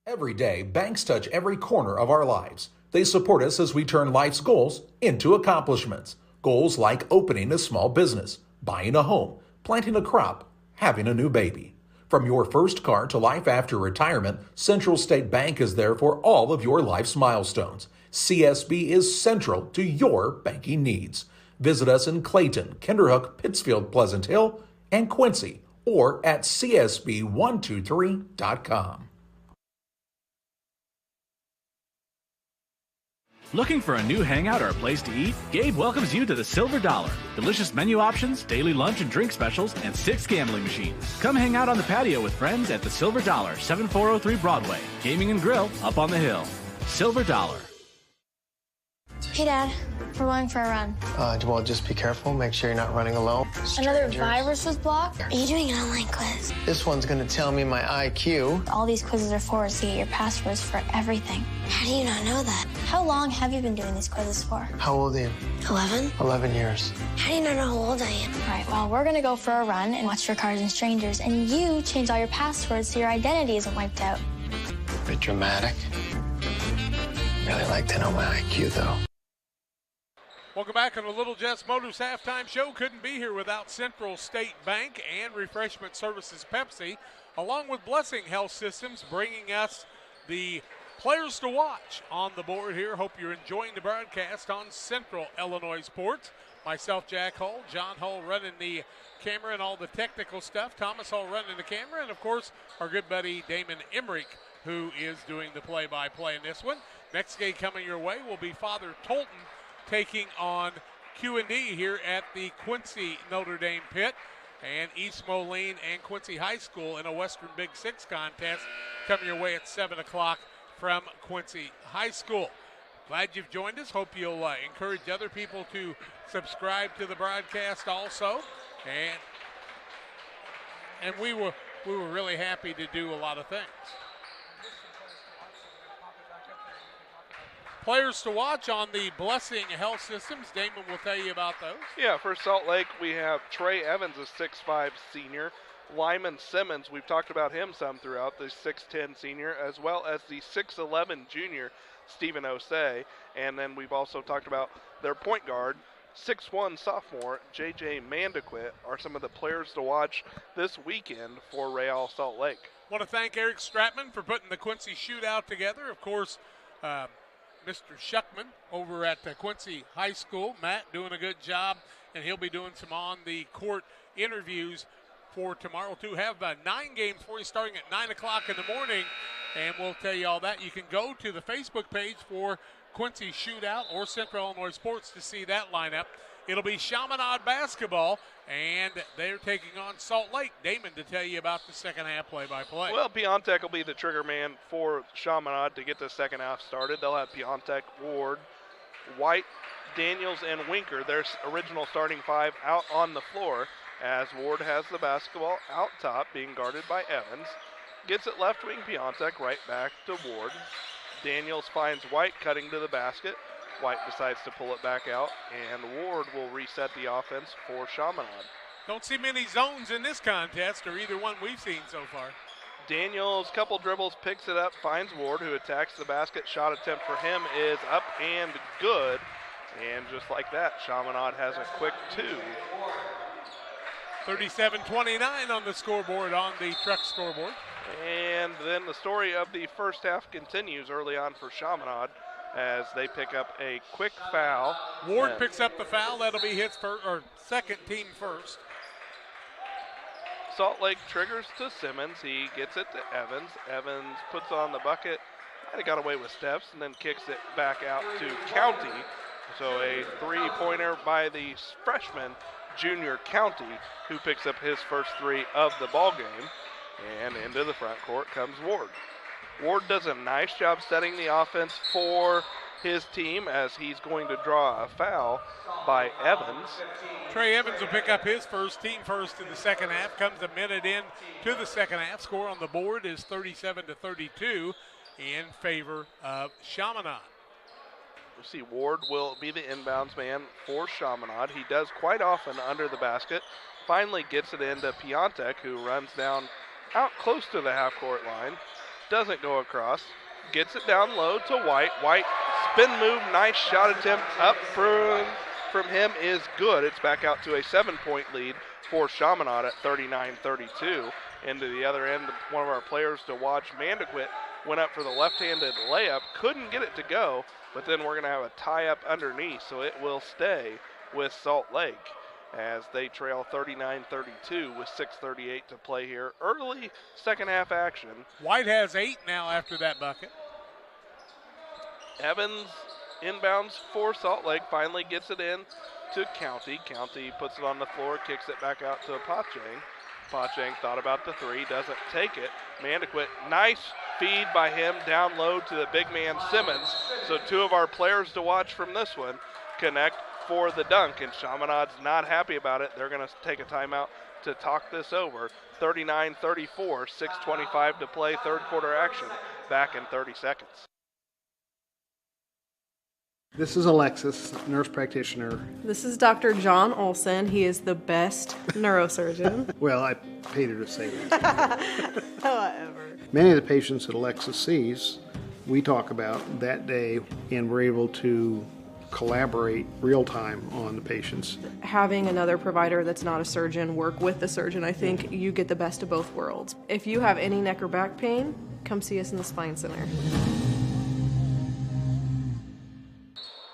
Every day, banks touch every corner of our lives. They support us as we turn life's goals into accomplishments. Goals like opening a small business, buying a home, planting a crop, having a new baby. From your first car to life after retirement, Central State Bank is there for all of your life's milestones. CSB is central to your banking needs. Visit us in Clayton, Kinderhook, Pittsfield, Pleasant Hill, and Quincy, or at csb123.com. Looking for a new hangout or a place to eat? Gabe welcomes you to the Silver Dollar. Delicious menu options, daily lunch and drink specials, and 6 gambling machines. Come hang out on the patio with friends at the Silver Dollar, 7403 Broadway. Gaming and grill up on the hill. Silver Dollar. Hey, Dad. We're going for a run. Well, just be careful. Make sure you're not running alone. Another virus was blocked? Are you doing an online quiz? This one's going to tell me my IQ. All these quizzes are for is to get your passwords for everything. How do you not know that? How long have you been doing these quizzes for? How old are you? 11? 11 years. How do you not know how old I am? All right, well, we're going to go for a run and watch for Cars and Strangers, and you change all your passwords so your identity isn't wiped out. A bit dramatic. Really like to know my IQ, though. Welcome back on the Little Jess Motors halftime show. Couldn't be here without Central State Bank and Refreshment Services Pepsi, along with Blessing Health Systems, bringing us the players to watch on the board here. Hope you're enjoying the broadcast on Central Illinois Sports. Myself, Jack Hull, John Hull running the camera and all the technical stuff, Thomas Hull running the camera, and of course our good buddy Damon Emmerich, who is doing the play-by-play in this one. Next game coming your way will be Father Tolton taking on QND here at the Quincy Notre Dame pit, and East Moline and Quincy High School in a Western Big Six contest coming your way at 7 o'clock from Quincy High School. Glad you've joined us. Hope you'll encourage other people to subscribe to the broadcast also, and we were really happy to do a lot of things. Players to watch on the Blessing Health Systems. Damon will tell you about those. Yeah, for Salt Lake, we have Trey Evans, a 6'5 senior. Lyman Simmons, we've talked about him some throughout, the 6'10 senior, as well as the 6'11 junior, Stephen Osei. And then we've also talked about their point guard, 6'1 sophomore, J.J. Mandequit, are some of the players to watch this weekend for Real Salt Lake. Want to thank Eric Stratman for putting the Quincy Shootout together. Of course, Mr. Shuckman over at Quincy High School. Matt doing a good job, and he'll be doing some on-the-court interviews for tomorrow, too. Have 9 games for you starting at 9 o'clock in the morning, and we'll tell you all that. You can go to the Facebook page for Quincy Shootout or Central Illinois Sports to see that lineup. It'll be Chaminade basketball, and they're taking on Salt Lake. Damon to tell you about the second half play-by-play. Well, Piontek will be the trigger man for Chaminade to get the second half started. They'll have Piontek, Ward, White, Daniels, and Winker, their original starting 5, out on the floor, as Ward has the basketball out top, being guarded by Evans. Gets it left wing, Piontek right back to Ward. Daniels finds White cutting to the basket. White decides to pull it back out, and Ward will reset the offense for Chaminade. Don't see many zones in this contest, or either one we've seen so far. Daniels, couple dribbles, picks it up, finds Ward, who attacks the basket. Shot attempt for him is up and good. And just like that, Chaminade has a quick 2. 37-29 on the scoreboard, on the truck scoreboard. And then the story of the first half continues early on for Chaminade as they pick up a quick foul. Ward picks up the foul. That'll be his first, or second team first. Salt Lake triggers to Simmons. He gets it to Evans. Evans puts on the bucket. Might have got away with steps and then kicks it back out to County. So a 3-pointer by the freshman, Junior County, who picks up his first 3 of the ball game. And into the front court comes Ward. Ward does a nice job setting the offense for his team as he's going to draw a foul by Evans. Trey Evans will pick up his first, team first in the second half. Comes a minute in to the second half. Score on the board is 37-32 in favor of Chaminade. We'll see, Ward will be the inbounds man for Chaminade. He does quite often under the basket. Finally gets it into Piontek, who runs down out close to the half-court line. Doesn't go across. Gets it down low to White. White spin move, nice shot attempt up from him is good. It's back out to a 7-point lead for Chaminade at 39-32. Into the other end, one of our players to watch, Mandequit, went up for the left-handed layup. Couldn't get it to go, but then we're going to have a tie-up underneath, so it will stay with Salt Lake as they trail 39-32 with 6:38 to play here. Early second half action. White has 8 now after that bucket. Evans inbounds for Salt Lake, finally gets it in to County. County puts it on the floor, kicks it back out to Pachang. Pachang thought about the 3, doesn't take it. Mandequit, nice feed by him down low to the big man Simmons. So 2 of our players to watch from this one connect for the dunk, and Chaminade's not happy about it. They're going to take a timeout to talk this over. 39-34, 6:25 to play, third quarter action. Back in 30 seconds. This is Alexis, nurse practitioner. This is Dr. John Olson. He is the best neurosurgeon. Well, I paid her to say that. However. Many of the patients that Alexis sees, we talk about that day, and we're able to collaborate real time on the patients. Having another provider that's not a surgeon work with the surgeon, I think you get the best of both worlds. If you have any neck or back pain, come see us in the Spine Center.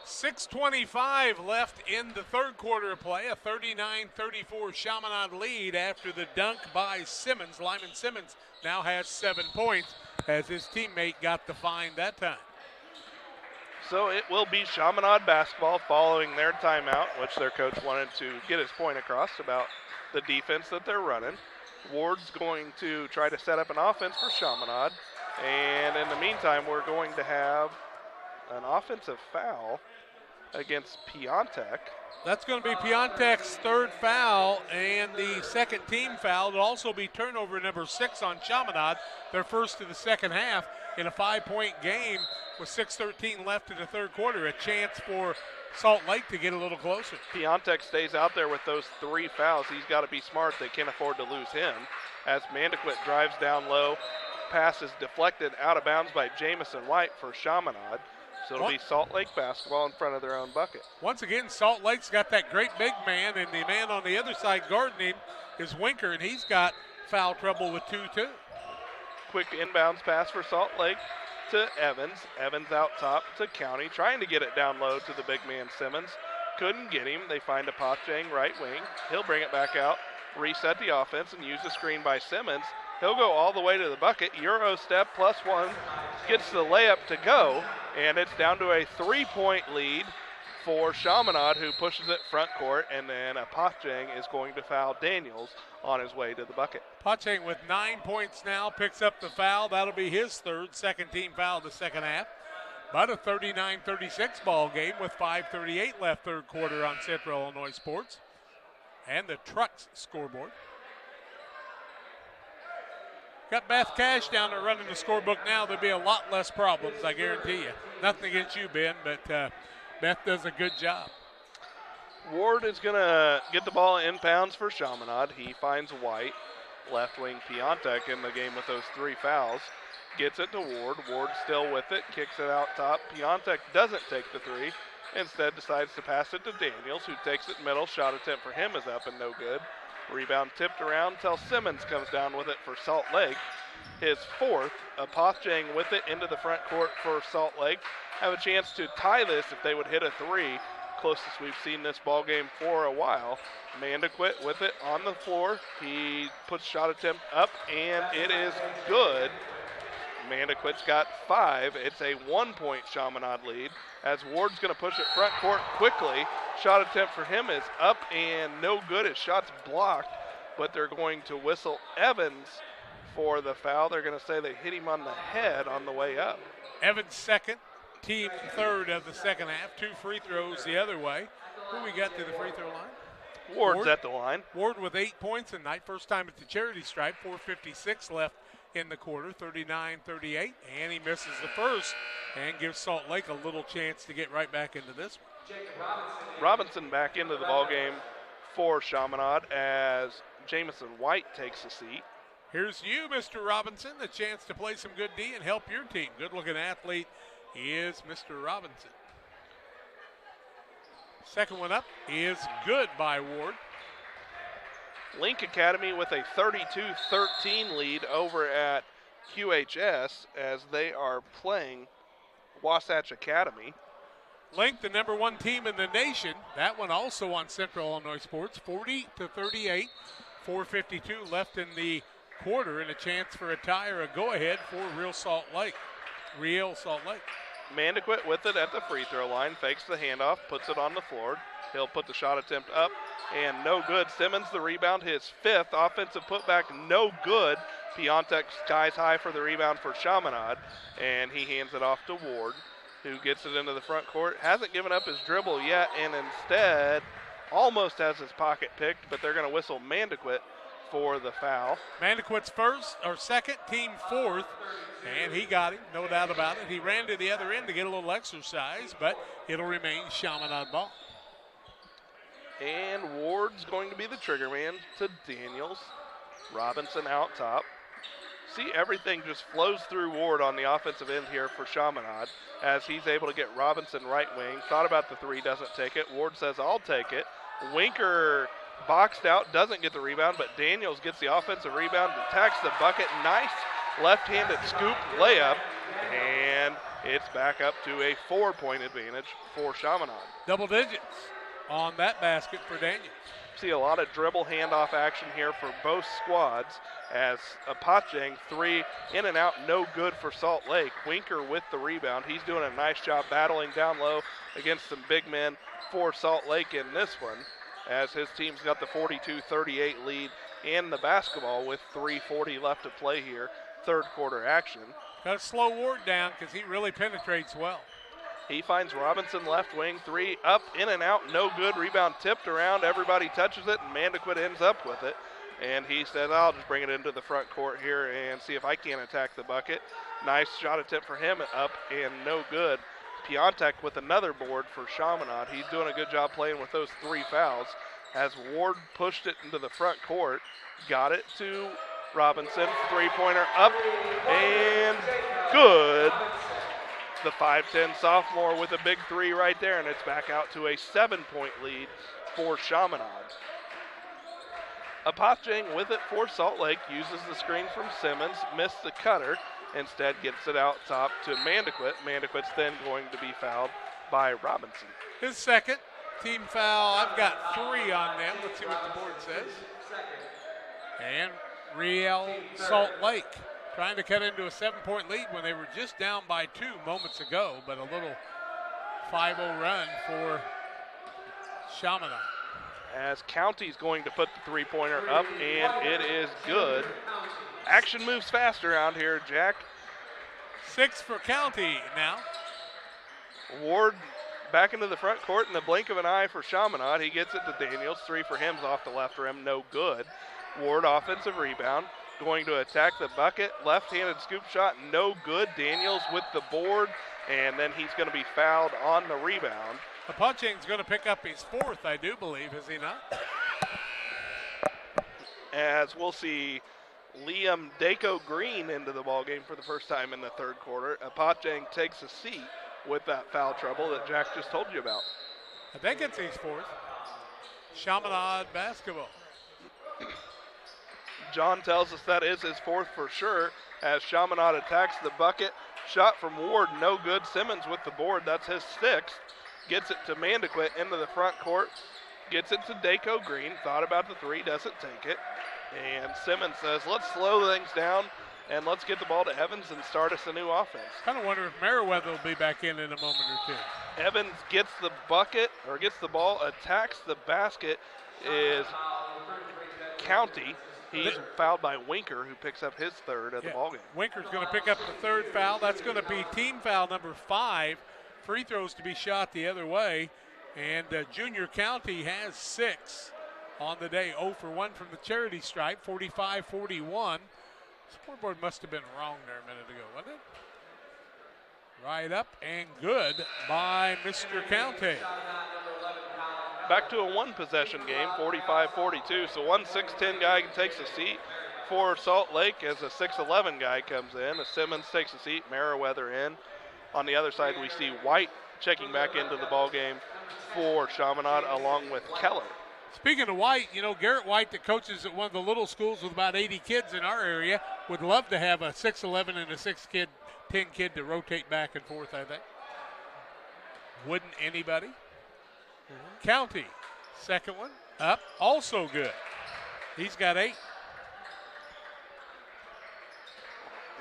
6:25 left in the third quarter of play. A 39-34 Chaminade lead after the dunk by Simmons. Lyman Simmons now has 7 points as his teammate got the fine that time. So it will be Chaminade basketball following their timeout, which their coach wanted to get his point across about the defense that they're running. Ward's going to try to set up an offense for Chaminade. And in the meantime, we're going to have an offensive foul against Piontek. That's going to be Piontek's third foul and the second team foul. It'll also be turnover number 6 on Chaminade, their first of the second half in a 5-point game with 6:13 left in the third quarter. A chance for Salt Lake to get a little closer. Piontek stays out there with those 3 fouls. He's got to be smart. They can't afford to lose him. As Mandequit drives down low, pass is deflected out of bounds by Jamison White for Chaminade. So it'll be Salt Lake basketball in front of their own bucket. Once again, Salt Lake's got that great big man, and the man on the other side guarding him is Winker, and he's got foul trouble with 2 too. Quick inbounds pass for Salt Lake. to Evans. Evans out top to County, trying to get it down low to the big man Simmons. Couldn't get him. They find a Pochang right wing. He'll bring it back out, reset the offense, and use the screen by Simmons. He'll go all the way to the bucket. Euro step +1, gets the layup to go, and it's down to a 3-point lead for Chaminade, who pushes it front court, and then Pochang is going to foul Daniels on his way to the bucket. Pochang with 9 points now picks up the foul. That'll be his third, second team foul of the second half. But a 39-36 ball game with 5:38 left third quarter on Central Illinois Sports. And the Trucks scoreboard. Got Beth Cash down there running the scorebook now. There'll be a lot less problems, I guarantee you. Nothing against you, Ben, but Beth does a good job. Ward is going to get the ball inbounds for Chaminade. He finds White, left wing Piontek in the game with those 3 fouls. Gets it to Ward. Ward still with it, kicks it out top. Piontek doesn't take the 3. Instead decides to pass it to Daniels, who takes it middle. Shot attempt for him is up and no good. Rebound tipped around until Simmons comes down with it for Salt Lake. His 4th. Pochang with it into the front court for Salt Lake. Have a chance to tie this if they would hit a 3. Closest we've seen this ball game for a while. Mandequit with it on the floor. He puts shot attempt up, and it is good. Mandequit's got 5. It's a 1-point Chaminade lead as Ward's going to push it front court quickly. Shot attempt for him is up and no good. His shot's blocked, but they're going to whistle Evans for the foul. They're going to say they hit him on the head on the way up. Evans second, team third of the second half. 2 free throws the other way. Who we got to the free throw line? Ward's at the line. Ward with 8 points tonight. First time at the charity stripe. 4:56 left in the quarter, 39-38, and he misses the first and gives Salt Lake a little chance to get right back into this one. Robinson back into the ball game for Chaminade as Jamison White takes a seat. Here's you, Mr. Robinson, the chance to play some good D and help your team. Good-looking athlete is Mr. Robinson. Second one up is good by Ward. Link Academy with a 32-13 lead over at QHS as they are playing Wasatch Academy. Link, the number 1 team in the nation. That one also on Central Illinois Sports, 40-38. 4:52 left in the quarter, and a chance for a tie or a go-ahead for Real Salt Lake. Mandequit with it at the free throw line, fakes the handoff, puts it on the floor. He'll put the shot attempt up, and no good. Simmons the rebound, his 5th. Offensive putback, no good. Piontek skies high for the rebound for Chaminade, and he hands it off to Ward, who gets it into the front court. Hasn't given up his dribble yet, and instead almost has his pocket picked, but they're going to whistle Mandequit for the foul. Mandequit's second, team 4th, and he got him, no doubt about it. He ran to the other end to get a little exercise, but it'll remain Chaminade ball. And Ward's going to be the trigger man to Daniels. Robinson out top. See, everything just flows through Ward on the offensive end here for Chaminade as he's able to get Robinson right wing. Thought about the 3, doesn't take it. Ward says, I'll take it. Winker boxed out, doesn't get the rebound, but Daniels gets the offensive rebound, attacks the bucket. Nice left-handed scoop layup, and it's back up to a 4-point advantage for Chaminade. Double digits on that basket for Daniels. See a lot of dribble handoff action here for both squads as Pochang 3 in and out, no good for Salt Lake. Winker with the rebound. He's doing a nice job battling down low against some big men for Salt Lake in this one as his team's got the 42-38 lead in the basketball with 3:40 left to play here. Third quarter action. Got to slow Ward down because he really penetrates well. He finds Robinson left wing, 3 up, in and out, no good. Rebound tipped around, everybody touches it, and Mandequit ends up with it. And he says, I'll just bring it into the front court here and see if I can attack the bucket. Nice shot attempt for him, up and no good. Piontek with another board for Chaminade. He's doing a good job playing with those 3 fouls as Ward pushed it into the front court, got it to Robinson, 3-pointer up and good. The 5'10 sophomore with a big 3 right there, and it's back out to a 7-point lead for Chaminade. Apachang with it for Salt Lake, uses the screen from Simmons, missed the cutter, instead gets it out top to Mandequit. Mandequit's then going to be fouled by Robinson. His second team foul. I've got 3 on them. Let's see what the board says. And Real Salt Lake trying to cut into a 7-point lead when they were just down by 2 moments ago, but a little 5-0 run for Chaminade. As County's going to put the three-pointer up, and it is good. Action moves faster out here, Jack. 6 for County now. Ward back into the front court in the blink of an eye for Chaminade. He gets it to Daniels. 3 for him's off the left rim, no good. Ward offensive rebound, going to attack the bucket. Left-handed scoop shot, no good. Daniels with the board, and then he's going to be fouled on the rebound. Apachang's going to pick up his 4th, I do believe, is he not? As we'll see Liam Daco Green into the ballgame for the first time in the third quarter. Apachang takes a seat with that foul trouble that Jack just told you about. I think it's his 4th. Chaminade basketball. John tells us that is his 4th for sure as Chaminade attacks the bucket. Shot from Ward, no good. Simmons with the board, that's his 6th. Gets it to Mandequit into the front court. Gets it to Daco Green. Thought about the 3, doesn't take it. And Simmons says, let's slow things down and let's get the ball to Evans and start us a new offense. Kind of wonder if Meriwether will be back in a moment or 2. Evans gets the bucket, or gets the ball, attacks the basket, is County. He's fouled by Winker, who picks up his 3rd at the ballgame. Winker's going to pick up the 3rd foul. That's going to be team foul number 5. Free throws to be shot the other way. And Junior County has 6 on the day. 0 for 1 from the charity stripe, 45-41. Scoreboard must have been wrong there a minute ago, wasn't it? Right up and good by Mr. County. Back to a 1-possession game, 45-42. So one 6'10" guy takes a seat for Salt Lake as a 6'11" guy comes in. As Simmons takes a seat, Meriwether in. On the other side, we see White checking back into the ball game for Chaminade along with Keller. Speaking of White, you know, Garrett White that coaches at one of the little schools with about 80 kids in our area would love to have a 6'11" and a 6'10" kid to rotate back and forth, I think. Wouldn't anybody? County, second one, up, also good. He's got 8.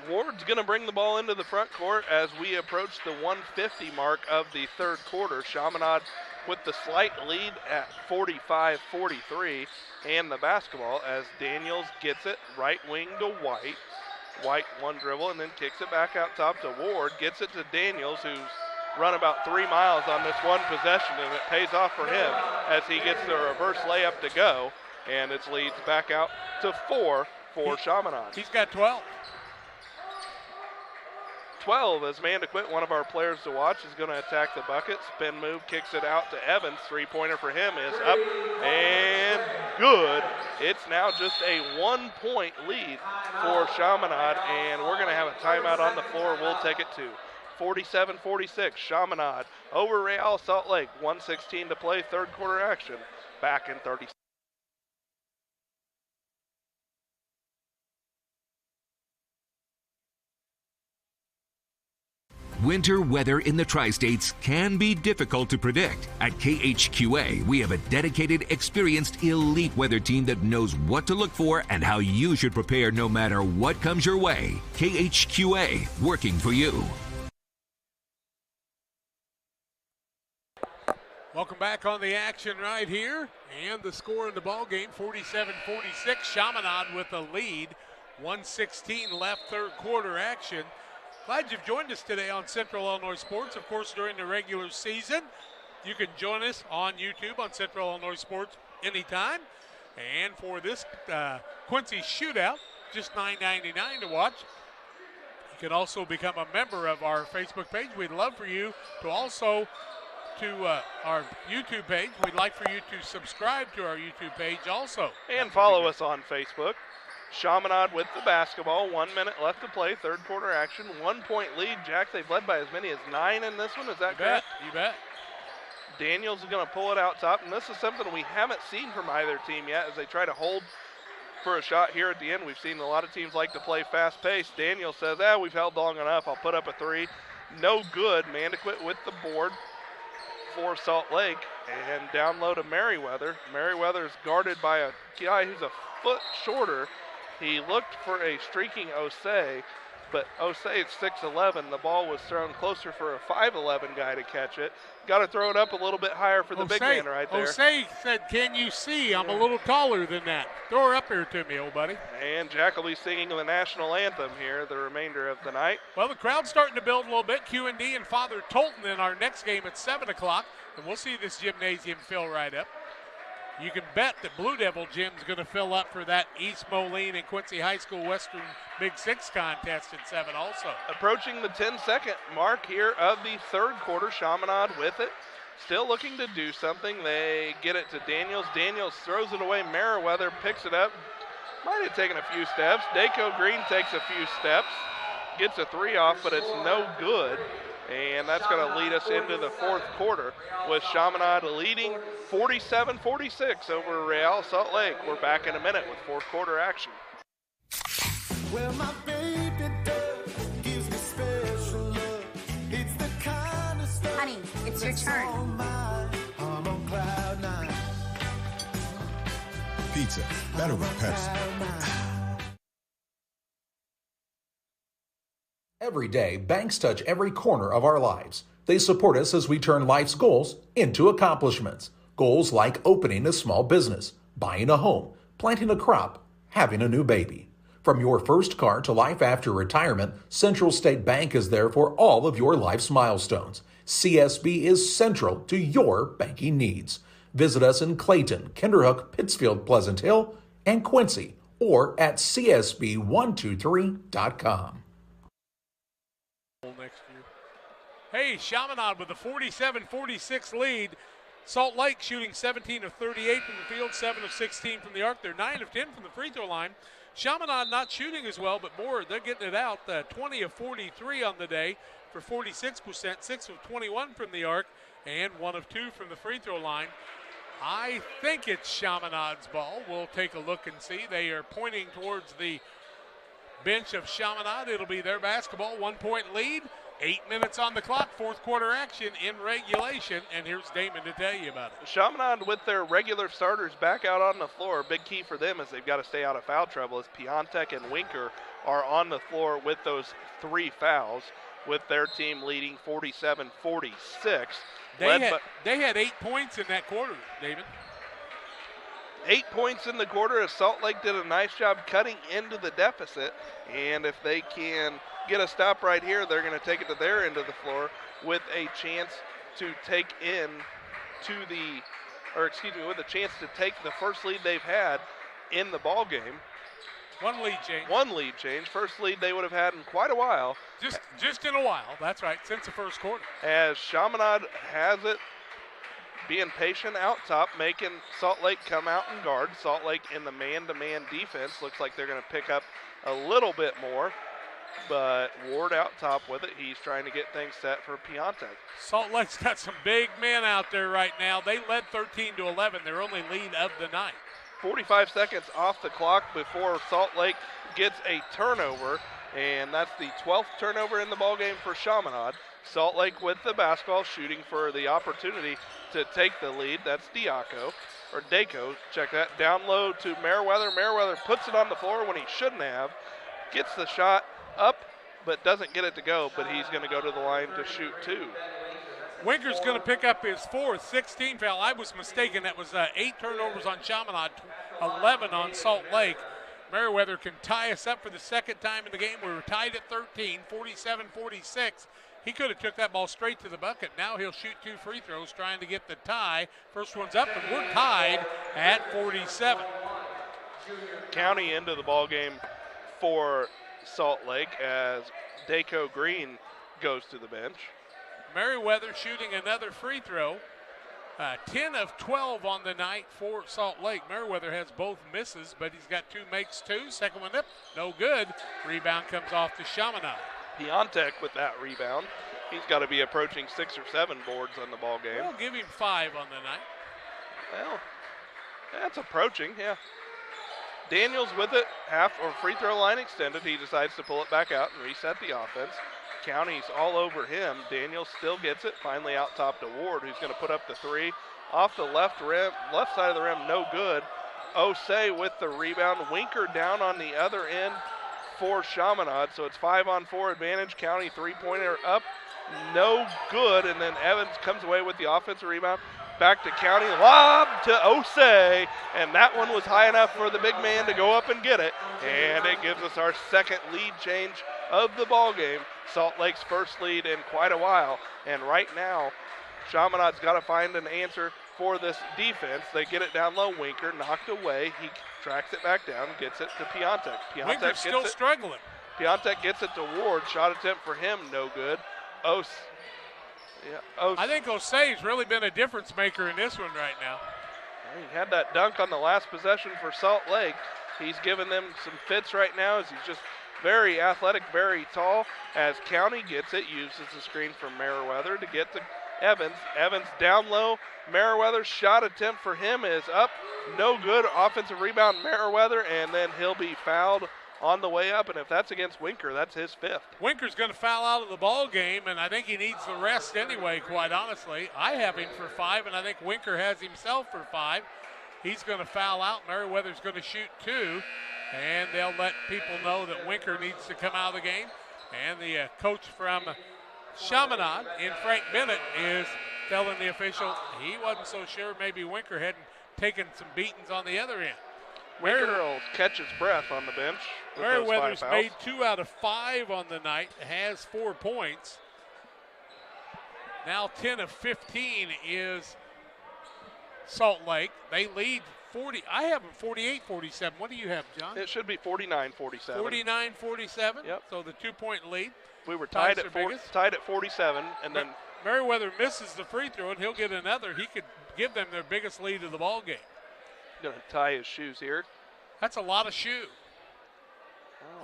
Ward's going to bring the ball into the front court as we approach the 150 mark of the third quarter. Chaminade with the slight lead at 45-43 and the basketball as Daniels gets it right wing to White. White one dribble and then kicks it back out top to Ward. Gets it to Daniels, who's run about 3 miles on this one possession, and it pays off for him as he gets the reverse layup to go, and it leads back out to 4 for Chaminade. He's got 12. 12 as Mandequit, one of our players to watch, is going to attack the bucket. Spin move, kicks it out to Evans. 3-pointer for him is up and good. It's now just a 1-point lead for Chaminade, and we're going to have a timeout on the floor. We'll take it to 47-46. Chaminade over Real Salt Lake. 1:16 to play, third quarter action. Back in 30 seconds. Winter weather in the Tri-States can be difficult to predict. At KHQA, we have a dedicated, experienced, elite weather team that knows what to look for and how you should prepare no matter what comes your way. KHQA, working for you. Welcome back on the action right here. And the score in the ball game, 47-46. Chaminade with the lead. 1:16 left, third quarter action. Glad you've joined us today on Central Illinois Sports. Of course, during the regular season, you can join us on YouTube on Central Illinois Sports anytime. And for this Quincy Shootout, just $9.99 to watch. You can also become a member of our Facebook page. We'd love for you to also to our YouTube page. We'd like for you to subscribe to our YouTube page also. And follow us on Facebook. Chaminade with the basketball. 1 minute left to play. Third quarter action. 1-point lead. Jack, they've led by as many as 9 in this one. Is that correct? You bet. Daniels is going to pull it out top. And this is something we haven't seen from either team yet as they try to hold for a shot here at the end. We've seen a lot of teams like to play fast-paced. Daniel says, we've held long enough. I'll put up a three. No good. Mandequit with the board for Salt Lake. And down low to Merriweather. Merriweather's guarded by a guy who's a foot shorter. He looked for a streaking Osei, but Osei at 6'11". The ball was thrown closer for a 5'11" guy to catch it. Got to throw it up a little bit higher for the big man right there. Osei said, "Can you see? I'm a little taller than that. Throw her up here to me, old buddy." And Jack will be singing the national anthem here the remainder of the night. Well, the crowd's starting to build a little bit. QD and Father Tolton in our next game at 7 o'clock, and we'll see this gymnasium fill right up. You can bet that Blue Devil Gym's going to fill up for that East Moline and Quincy High School Western Big Six contest at 7 also. Approaching the 10-second mark here of the third quarter. Chaminade with it. Still looking to do something. They get it to Daniels. Daniels throws it away. Merriweather picks it up. Might have taken a few steps. Daco Green takes a few steps. Gets a three off, but it's no good. And that's going to lead us into the fourth quarter with Chaminade leading 47-46 over Real Salt Lake. We're back in a minute with fourth quarter action. Well, my baby does gives me special love. It's the kind of stuff. Honey, it's your turn. I'm on cloud nine. Pizza, better with Pepsi. Every day, banks touch every corner of our lives. They support us as we turn life's goals into accomplishments. Goals like opening a small business, buying a home, planting a crop, having a new baby. From your first car to life after retirement, Central State Bank is there for all of your life's milestones. CSB is central to your banking needs. Visit us in Clayton, Kinderhook, Pittsfield, Pleasant Hill, and Quincy, or at csb123.com. Next year. Hey, Chaminade with a 47-46 lead. Salt Lake shooting 17 of 38 from the field, 7 of 16 from the arc. They're 9 of 10 from the free throw line. Chaminade not shooting as well, but more, they're getting it out. 20 of 43 on the day for 46%, 6 of 21 from the arc, and 1 of 2 from the free throw line. I think it's Chaminade's ball. We'll take a look and see. They are pointing towards the bench of Chaminade. It'll be their basketball. 1 point lead. 8 minutes on the clock. Fourth quarter action in regulation. And here's Damon to tell you about it. Chaminade with their regular starters back out on the floor. Big key for them is they've got to stay out of foul trouble as Piontek and Winker are on the floor with those 3 fouls, with their team leading 47-46. They had 8 points in that quarter, David. 8 points in the quarter as Salt Lake did a nice job cutting into the deficit. And if they can get a stop right here, they're going to take it to their end of the floor with a chance to take with a chance to take the first lead they've had in the ball game. One lead change. One lead change. First lead they would have had in quite a while. Just in a while. That's right, since the first quarter. As Chaminade has it, being patient out top, making Salt Lake come out and guard. Salt Lake in the man-to-man defense. Looks like they're going to pick up a little bit more, but Ward out top with it. He's trying to get things set for Piontek. Salt Lake's got some big men out there right now. They led 13-11, their only lead of the night. 45 seconds off the clock before Salt Lake gets a turnover, and that's the 12th turnover in the ballgame for Chaminade. Salt Lake with the basketball, shooting for the opportunity to take the lead. That's Daco. Check that. Down low to Merriweather. Merriweather puts it on the floor when he shouldn't have. Gets the shot up, but doesn't get it to go, but he's going to go to the line to shoot 2. Winker's going to pick up his 4th, 16 foul. I was mistaken. That was 8 turnovers on Chaminade, 11 on Salt Lake. Merriweather can tie us up for the second time in the game. We were tied at 13, 47-46. He could have took that ball straight to the bucket. Now he'll shoot 2 free throws trying to get the tie. First one's up, and we're tied at 47. County into the ball game for Salt Lake as Daco Green goes to the bench. Merriweather shooting another free throw. 10 of 12 on the night for Salt Lake. Merriweather has both misses, but he's got 2 makes too. Second one up, no good. Rebound comes off to Chaminade. Piontek with that rebound. He's got to be approaching 6 or 7 boards on the ball game. We'll give him 5 on the night. Well, that's approaching, yeah. Daniels with it, half or free throw line extended. He decides to pull it back out and reset the offense. County's all over him. Daniels still gets it, finally out top to Ward, who's going to put up the three. Off the left side of the rim, no good. Osei with the rebound. Winker down on the other end for Chaminade. So it's 5-on-4 advantage. County three-pointer up, no good. And then Evans comes away with the offensive rebound. Back to County, lob to Osei, and that one was high enough for the big man to go up and get it. And it gives us our second lead change of the ball game. Salt Lake's first lead in quite a while. And right now, Chaminade's got to find an answer for this defense. They get it down low. Winker knocked away. He tracks it back down, gets it to Piontek. Winker's still struggling. Piontek gets it to Ward. Shot attempt for him, no good. I think Osei's really been a difference maker in this one right now. He had that dunk on the last possession for Salt Lake. He's given them some fits right now as he's just very athletic, very tall. As County gets it, uses the screen from Merriweather to get to Evans. Evans down low. Merriweather's shot attempt for him is up. No good. Offensive rebound, Merriweather, and then he'll be fouled on the way up, and if that's against Winker, that's his fifth. Winker's going to foul out of the ball game, and I think he needs the rest anyway, quite honestly. I have him for 5, and I think Winker has himself for 5. He's going to foul out. Merriweather's going to shoot 2, and they'll let people know that Winker needs to come out of the game. And the coach from Chaminade, in Frank Bennett, is telling the official he wasn't so sure maybe Winker hadn't taken some beatings on the other end. Winker will catch his breath on the bench. Merriweather's made 2 out of 5 on the night, has 4 points. Now 10 of 15 is Salt Lake. They lead 40. I have them 48-47. What do you have, John? It should be 49-47. 49-47? Yep. So the 2-point lead. We were tied at 47, and then Merriweather misses the free throw, and he'll get another. He could give them their biggest lead of the ball game. Going to tie his shoes here. That's a lot of shoe.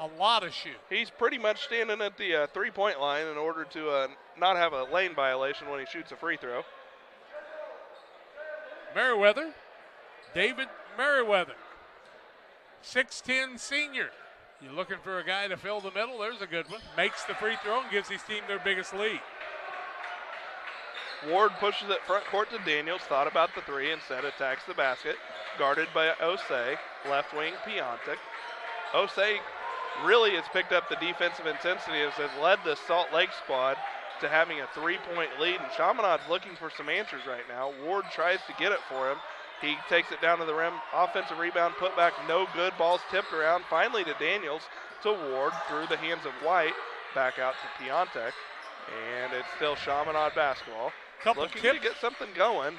A lot of shoe. He's pretty much standing at the three-point line in order to not have a lane violation when he shoots a free throw. Merriweather, David Merriweather, 6'10 senior. You're looking for a guy to fill the middle. There's a good one. Makes the free throw and gives his team their biggest lead. Ward pushes it front court to Daniels. Thought about the three, instead attacks the basket. Guarded by Osei, left wing Piontek. Osei really has picked up the defensive intensity and has led the Salt Lake squad to having a 3-point lead. And Chaminade's looking for some answers right now. Ward tries to get it for him. He takes it down to the rim. Offensive rebound, put back, no good. Ball's tipped around. Finally to Daniels, to Ward, through the hands of White. Back out to Piontek. And it's still Chaminade basketball. Looking to get something going.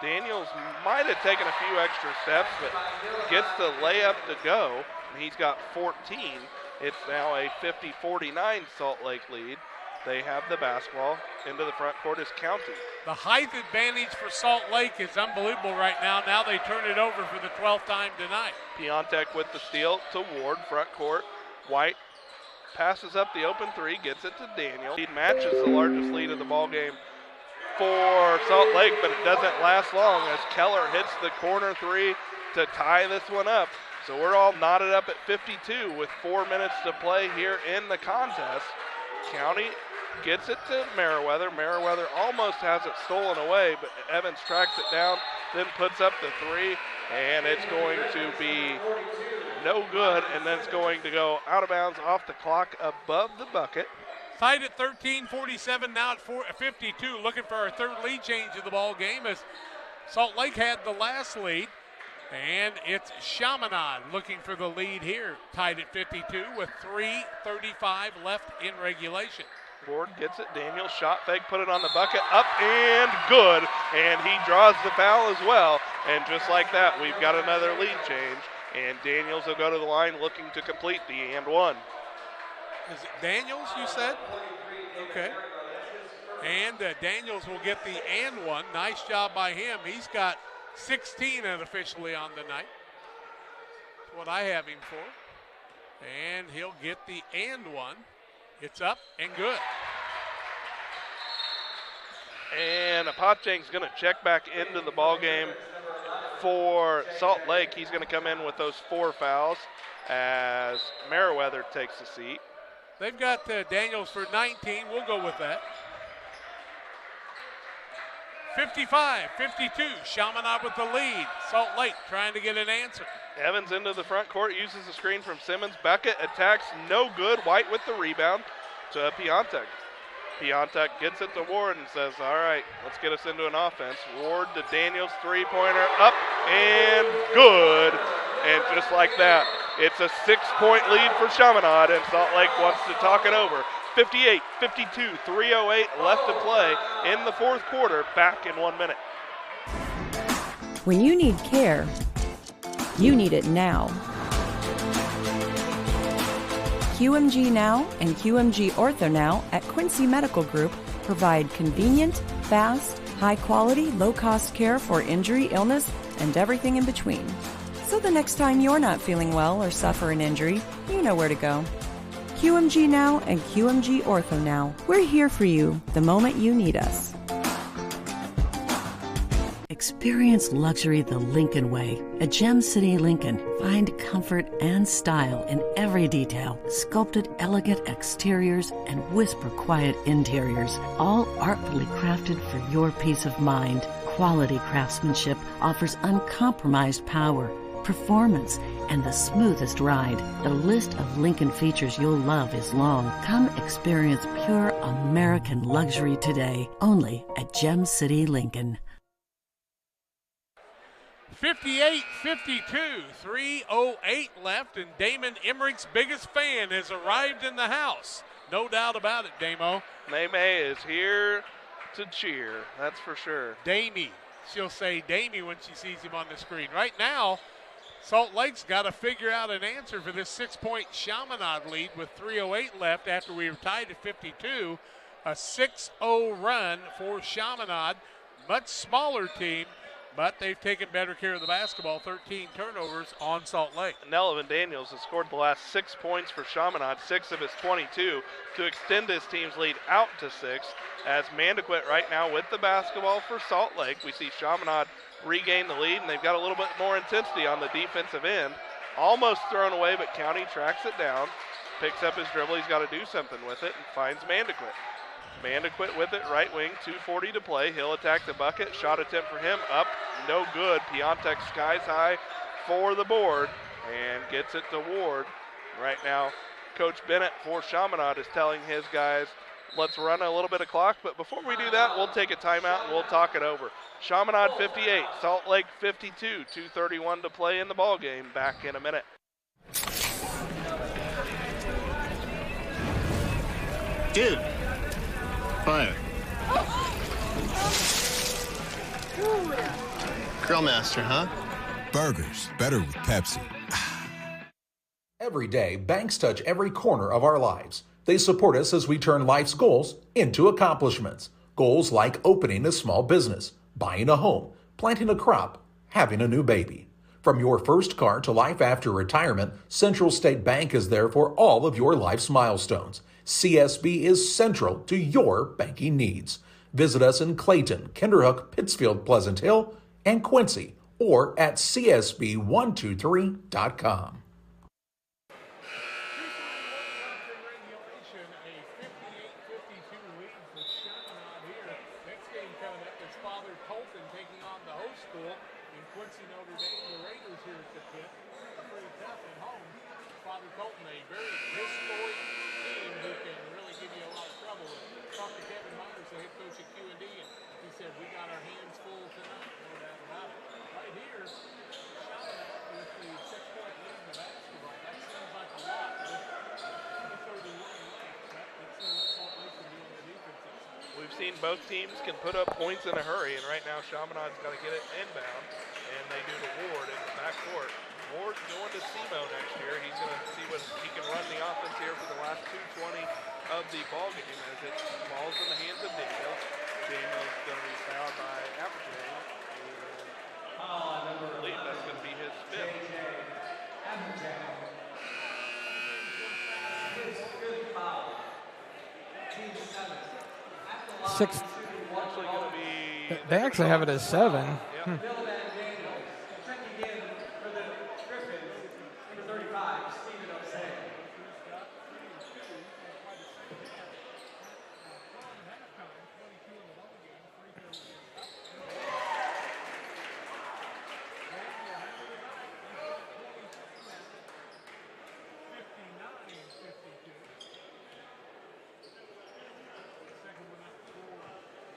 Daniels might have taken a few extra steps, but gets the layup to go. And he's got 14. It's now a 50-49 Salt Lake lead. They have the basketball. Into the front court is County. The height advantage for Salt Lake is unbelievable right now. Now they turn it over for the 12th time tonight. Piontek with the steal to Ward, front court. White passes up the open three, gets it to Daniel. He matches the largest lead of the ball game for Salt Lake, but it doesn't last long as Keller hits the corner three to tie this one up. So we're all knotted up at 52 with 4 minutes to play here in the contest. County gets it to Merriweather. Merriweather almost has it stolen away, but Evans tracks it down, then puts up the three, and it's going to be no good, and then it's going to go out of bounds off the clock above the bucket. Tied at 13-47, now at 52, looking for our third lead change of the ball game as Salt Lake had the last lead. And it's Chaminade looking for the lead here, tied at 52 with 3:35 left in regulation. Ward gets it. Daniels shot fake, put it on the bucket, up and good. And he draws the foul as well. And just like that, we've got another lead change. And Daniels will go to the line looking to complete the and one. Is it Daniels, you said? Okay. And Daniels will get the and one. Nice job by him. He's got 16 unofficially on the night. That's what I have him for. And he'll get the and one. It's up and good. And Apaceng's going to check back into the ball game for Salt Lake. He's going to come in with those 4 fouls as Meriwether takes a seat. They've got Daniels for 19. We'll go with that. 55-52. Chaminade with the lead. Salt Lake trying to get an answer. Evans into the front court, uses the screen from Simmons. Beckett attacks, no good. White with the rebound to Piontek. Piontek gets it to Ward and says, all right, let's get us into an offense. Ward to Daniels, three-pointer, up and good. And just like that, it's a 6-point lead for Chaminade, and Salt Lake wants to talk it over. 58-52, 3:08 left to play in the fourth quarter, back in 1 minute. When you need care, you need it now. QMG Now and QMG Ortho Now at Quincy Medical Group provide convenient, fast, high-quality, low-cost care for injury, illness, and everything in between. So the next time you're not feeling well or suffer an injury, you know where to go. QMG Now and QMG Ortho Now. We're here for you the moment you need us. Experience luxury the Lincoln way. At Gem City Lincoln, find comfort and style in every detail. Sculpted elegant exteriors and whisper quiet interiors, all artfully crafted for your peace of mind. Quality craftsmanship offers uncompromised power, performance, and the smoothest ride. The list of Lincoln features you'll love is long. Come experience pure American luxury today, only at Gem City Lincoln. 58-52, 3:08 left, and Damon Emmerich's biggest fan has arrived in the house. No doubt about it, Damo. May is here to cheer, that's for sure. Damie. She'll say Damie when she sees him on the screen. Right now, Salt Lake's got to figure out an answer for this 6-point Chaminade lead with 3:08 left after we were tied at 52. A 6-0 run for Chaminade. Much smaller team, but they've taken better care of the basketball. 13 turnovers on Salt Lake. Nelvin Daniels has scored the last 6 points for Chaminade, 6 of his 22, to extend his team's lead out to 6. As Mandequit right now with the basketball for Salt Lake. We see Chaminade regain the lead, and they've got a little bit more intensity on the defensive end. Almost thrown away, but County tracks it down, picks up his dribble. He's got to do something with it, and finds Mandequit. Mandequit with it, right wing, 2:40 to play. He'll attack the bucket. Shot attempt for him, up, no good. Piontek skies high for the board and gets it to Ward. Right now, Coach Bennett for Chaminade is telling his guys, let's run a little bit of clock, but before we do that, we'll take a timeout and we'll talk it over. Chaminade 58, Salt Lake 52, 2:31 to play in the ball game. Back in a minute. Dude, fire. Grill master, huh? Burgers, better with Pepsi. Every day, banks touch every corner of our lives. They support us as we turn life's goals into accomplishments. Goals like opening a small business, buying a home, planting a crop, having a new baby. From your first car to life after retirement, Central State Bank is there for all of your life's milestones. CSB is central to your banking needs. Visit us in Clayton, Kinderhook, Pittsfield, Pleasant Hill, and Quincy, or at csb123.com. Both teams can put up points in a hurry, and right now Chaminade's got to get it inbound, and they do to Ward in the backcourt. Ward's going to SEMO next year. He's going to see what he can run the offense here for the last 2:20 of the ball game as it falls in the hands of Daniels. Daniels going to be fouled by Apperton, and I believe that's going to be his fifth. Six. They actually have it as 7. Yep.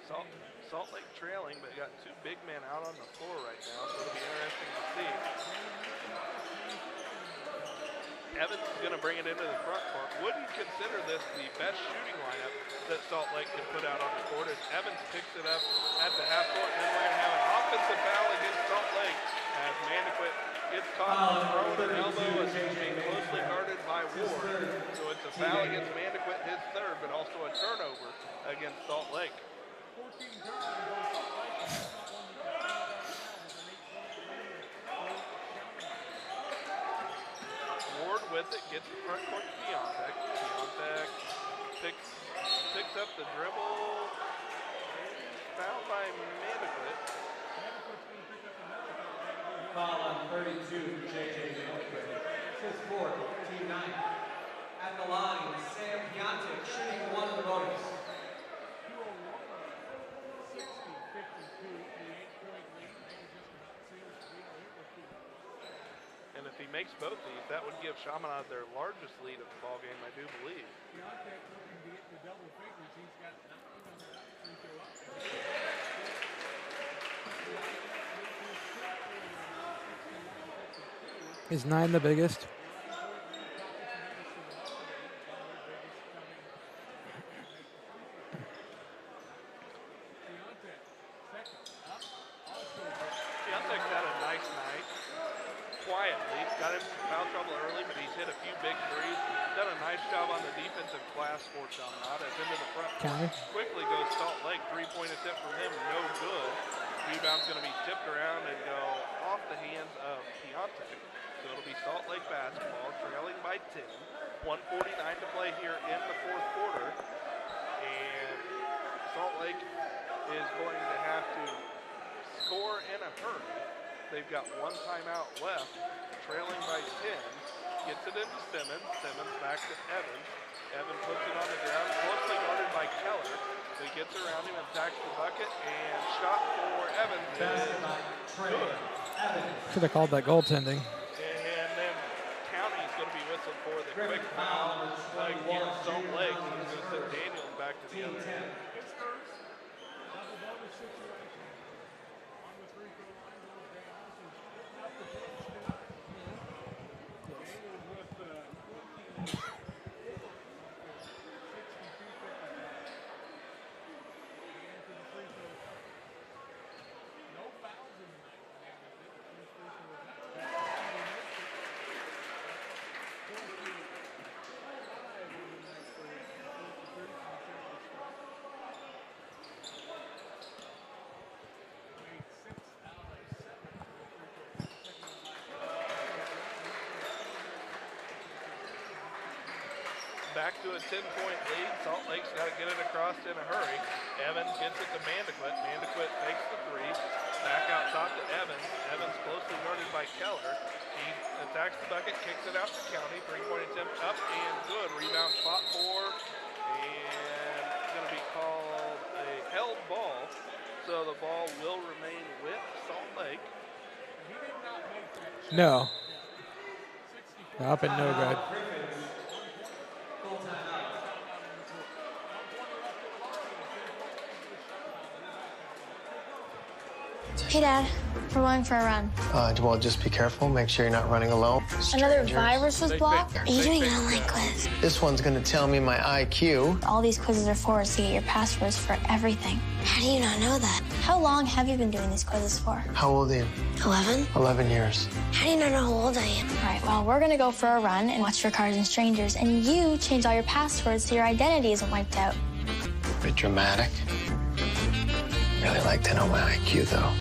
Salt Lake trailing, but got two big men out on the floor right now, so it'll be interesting to see. Evans is going to bring it into the front court. Wouldn't consider this the best shooting lineup that Salt Lake can put out on the court as Evans picks it up at the half court, and then we're going to have an offensive foul against Salt Lake as Mandequit gets caught throwing an elbow as he's being closely guarded by Ward. So it's a foul against Mandequit, his third, but also a turnover against Salt Lake. Ward with it, gets the front court to Piontek. Piontek picks up the dribble. Fouled by Mandequit. Foul on 32 for J.J. Mandequit. His fourth, team 9. At the line, Sam Piontek shooting one of the bonus. And if he makes both these, that would give Chaminade their largest lead of the ball game, I do believe. Is 9 the biggest? Piontek's had a nice night. Quietly, got him some foul trouble early, but he's hit a few big threes. Done a nice job on the defensive glass for Chaminade. As into the front court. Quickly goes Salt Lake. Three-point attempt from him, no good. Rebound's going to be tipped around and go off the hands of Piontek. So it'll be Salt Lake basketball, trailing by 10. 1:49 to play here in the fourth quarter. And Salt Lake is going to have to score in a hurry. They've got one timeout left, trailing by 10. Gets it into Simmons. Simmons back to Evans. Evans puts it on the ground, closely guarded by Keller. So he gets around him and attacks the bucket, and shot for Evans is good. Should have called that goaltending. And then County's going to be whistled for the quick foul against Salt Lake. He's going to send Daniels back to the other end. Back to a 10-point lead. Salt Lake's got to get it across in a hurry. Evans gets it to Mandequit. Mandequit takes the three. Back out top to Evans. Evans closely guarded by Keller. He attacks the bucket, kicks it out to County. Three-point attempt up and good. Rebound fought for. And it's going to be called a held ball. So the ball will remain with Salt Lake. No. Up and no good. Hey, Dad. We're going for a run. Well, just be careful. Make sure you're not running alone. Another virus was blocked? Are you doing an online quiz? This one's going to tell me my IQ. All these quizzes are for is to get your passwords for everything. How do you not know that? How long have you been doing these quizzes for? How old are you? 11? 11 years. How do you not know how old I am? All right, well, we're going to go for a run and watch for Cars and Strangers, and you change all your passwords so your identity isn't wiped out. Bit dramatic. Really like to know my IQ, though.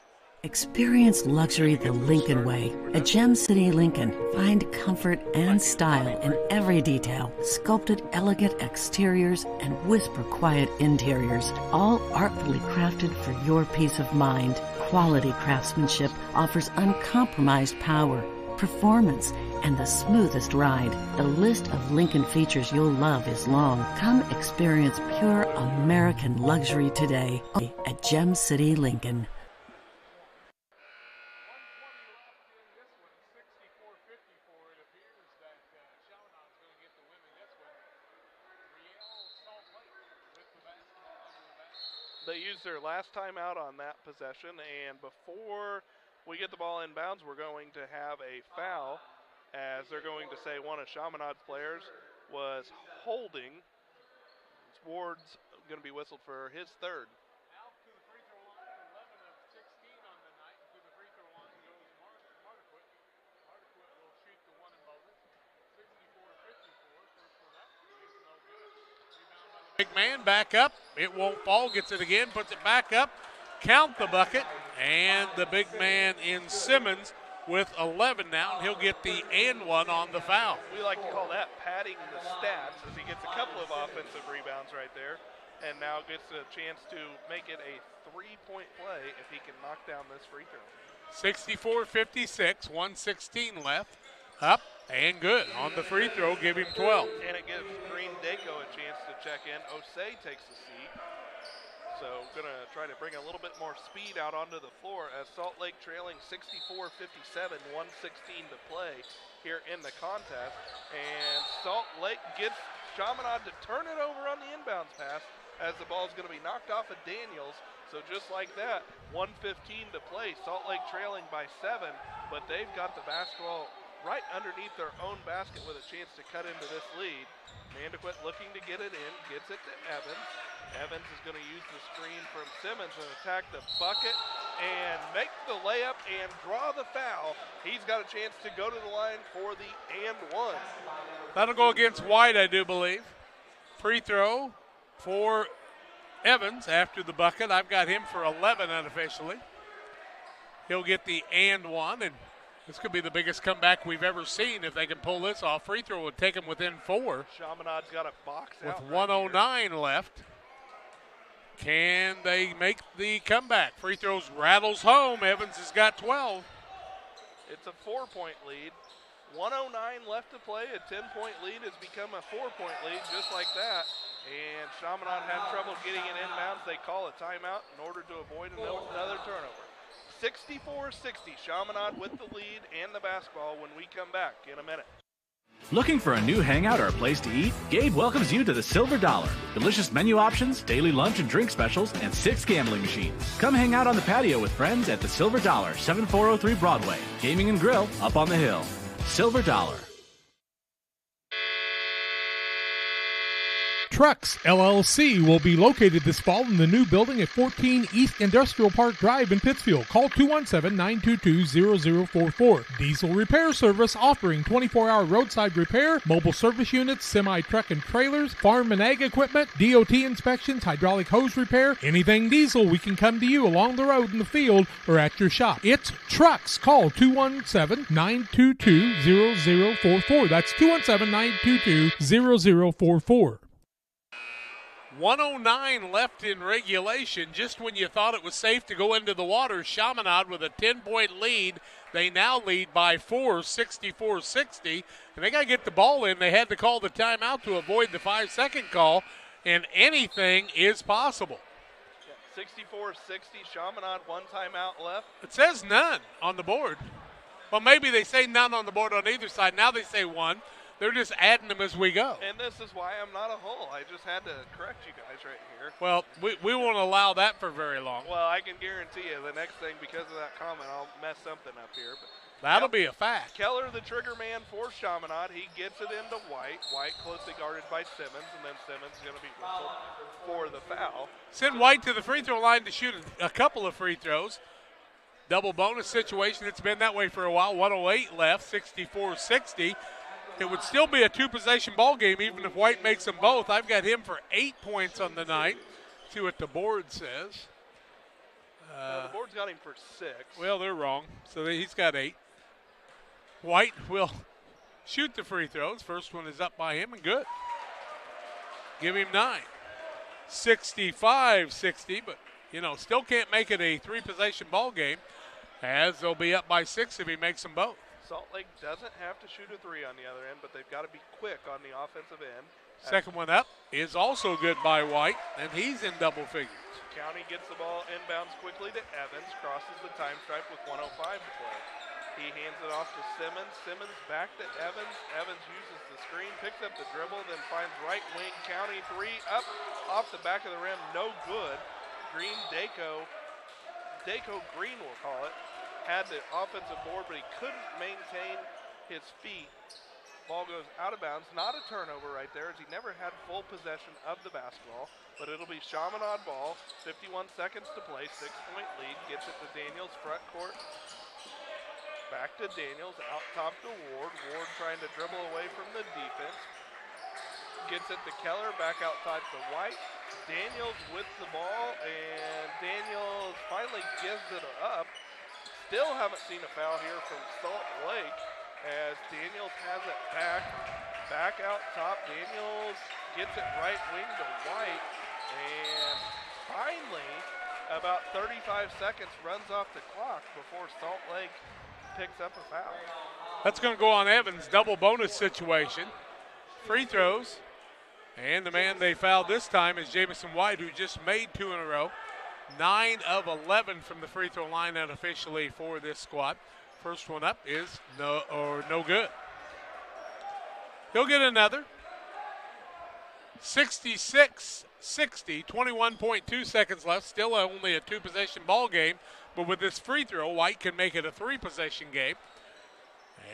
Experience luxury the Lincoln way. At Gem City Lincoln, find comfort and style in every detail. Sculpted elegant exteriors and whisper quiet interiors, all artfully crafted for your peace of mind. Quality craftsmanship offers uncompromised power, performance, and the smoothest ride. The list of Lincoln features you'll love is long. Come experience pure American luxury today at Gem City Lincoln. They used their last timeout on that possession, and before we get the ball inbounds, we're going to have a foul, as they're going to say one of Chaminade's players was holding. Ward's going to be whistled for his third. Big man back up. It won't fall. Gets it again. Puts it back up. Count the bucket. And the big man in Simmons with 11 now. And he'll get the and one on the foul. We like to call that padding the stats, as he gets a couple of offensive rebounds right there. And now gets a chance to make it a 3-point play if he can knock down this free throw. 64-56. 1:16 left. Up and good on the free throw. Give him 12. And it gives Green Daco a chance to check in. Osei takes the seat. So going to try to bring a little bit more speed out onto the floor as Salt Lake trailing 64-57, 1:16 to play here in the contest. And Salt Lake gets Chaminade to turn it over on the inbounds pass as the ball is going to be knocked off of Daniels. So just like that, 1:15 to play. Salt Lake trailing by 7, but they've got the basketball right underneath their own basket with a chance to cut into this lead. Mandequit looking to get it in, gets it to Evans. Evans is going to use the screen from Simmons and attack the bucket and make the layup and draw the foul. He's got a chance to go to the line for the and one. That'll go against White, I do believe. Free throw for Evans after the bucket. I've got him for 11 unofficially. He'll get the and one, and this could be the biggest comeback we've ever seen if they can pull this off. Free throw would take them within 4. Chaminade's got a box with out 1:09 left. Can they make the comeback? Free throws rattles home. Evans has got 12. It's a 4-point lead. 1:09 left to play. A 10-point lead has become a 4-point lead just like that. And Chaminade had trouble getting it inbounds. They call a timeout in order to avoid another turnover. 64-60, Chaminade with the lead and the basketball when we come back in a minute. Looking for a new hangout or a place to eat? Gabe welcomes you to the Silver Dollar. Delicious menu options, daily lunch and drink specials, and 6 gambling machines. Come hang out on the patio with friends at the Silver Dollar, 7403 Broadway. Gaming and grill up on the hill. Silver Dollar. Trucks LLC will be located this fall in the new building at 14 East Industrial Park Drive in Pittsfield. Call 217-922-0044. Diesel repair service offering 24-hour roadside repair, mobile service units, semi-truck and trailers, farm and ag equipment, DOT inspections, hydraulic hose repair, anything diesel, we can come to you along the road in the field or at your shop. It's Trucks. Call 217-922-0044. That's 217-922-0044. 1:09 left in regulation. Just when you thought it was safe to go into the water, Chaminade with a 10-point lead. They now lead by 4, 64-60. And they got to get the ball in. They had to call the timeout to avoid the 5-second call. And anything is possible. 64-60, Chaminade, one timeout left. It says none on the board. Well, maybe they say none on the board on either side. Now they say one. They're just adding them as we go. And this is why I'm not a hole. I just had to correct you guys right here. Well, we won't allow that for very long. Well, I can guarantee you the next thing, because of that comment, I'll mess something up here. But that'll be a fact. Keller, the trigger man for Chaminade. He gets it into White. White closely guarded by Simmons, and then Simmons is going to be whistled for the foul. Send White to the free throw line to shoot a couple of free throws. Double bonus situation. It's been that way for a while. 1:08 left, 64-60. It would still be a 2-possession ball game even if White makes them both. I've got him for 8 points on the night. See what the board says. The board's got him for 6. Well, they're wrong. So he's got 8. White will shoot the free throws. First one is up by him and good. Give him 9. 65-60, but, still can't make it a 3-possession ball game, as they'll be up by 6 if he makes them both. Salt Lake doesn't have to shoot a 3 on the other end, but they've got to be quick on the offensive end. Second one up is also good by White, and he's in double figures. County gets the ball inbounds quickly to Evans, crosses the time stripe with 1:05 to play. He hands it off to Simmons. Simmons back to Evans. Evans uses the screen, picks up the dribble, then finds right wing. County 3 up off the back of the rim, no good. Green Daco Green, we'll call it, had the offensive board, but he couldn't maintain his feet. Ball goes out of bounds. Not a turnover right there, as he never had full possession of the basketball, but it'll be Chaminade ball. 51 seconds to play, 6-point lead. Gets it to Daniels, front court. Back to Daniels, out top to Ward. Ward trying to dribble away from the defense. Gets it to Keller, back outside to White. Daniels with the ball, and Daniels finally gives it up. Still haven't seen a foul here from Salt Lake, as Daniels has it back out top. Daniels gets it right wing to White, and finally, about 35 seconds runs off the clock before Salt Lake picks up a foul. That's going to go on Evans, double bonus situation. Free throws, and the man they fouled this time is Jamison White, who just made 2 in a row. 9 of 11 from the free throw line unofficially for this squad. First one up is no good. He'll get another. 66-60, 21.2 seconds left. Still only a 2-possession ball game, but with this free throw, White can make it a 3-possession game.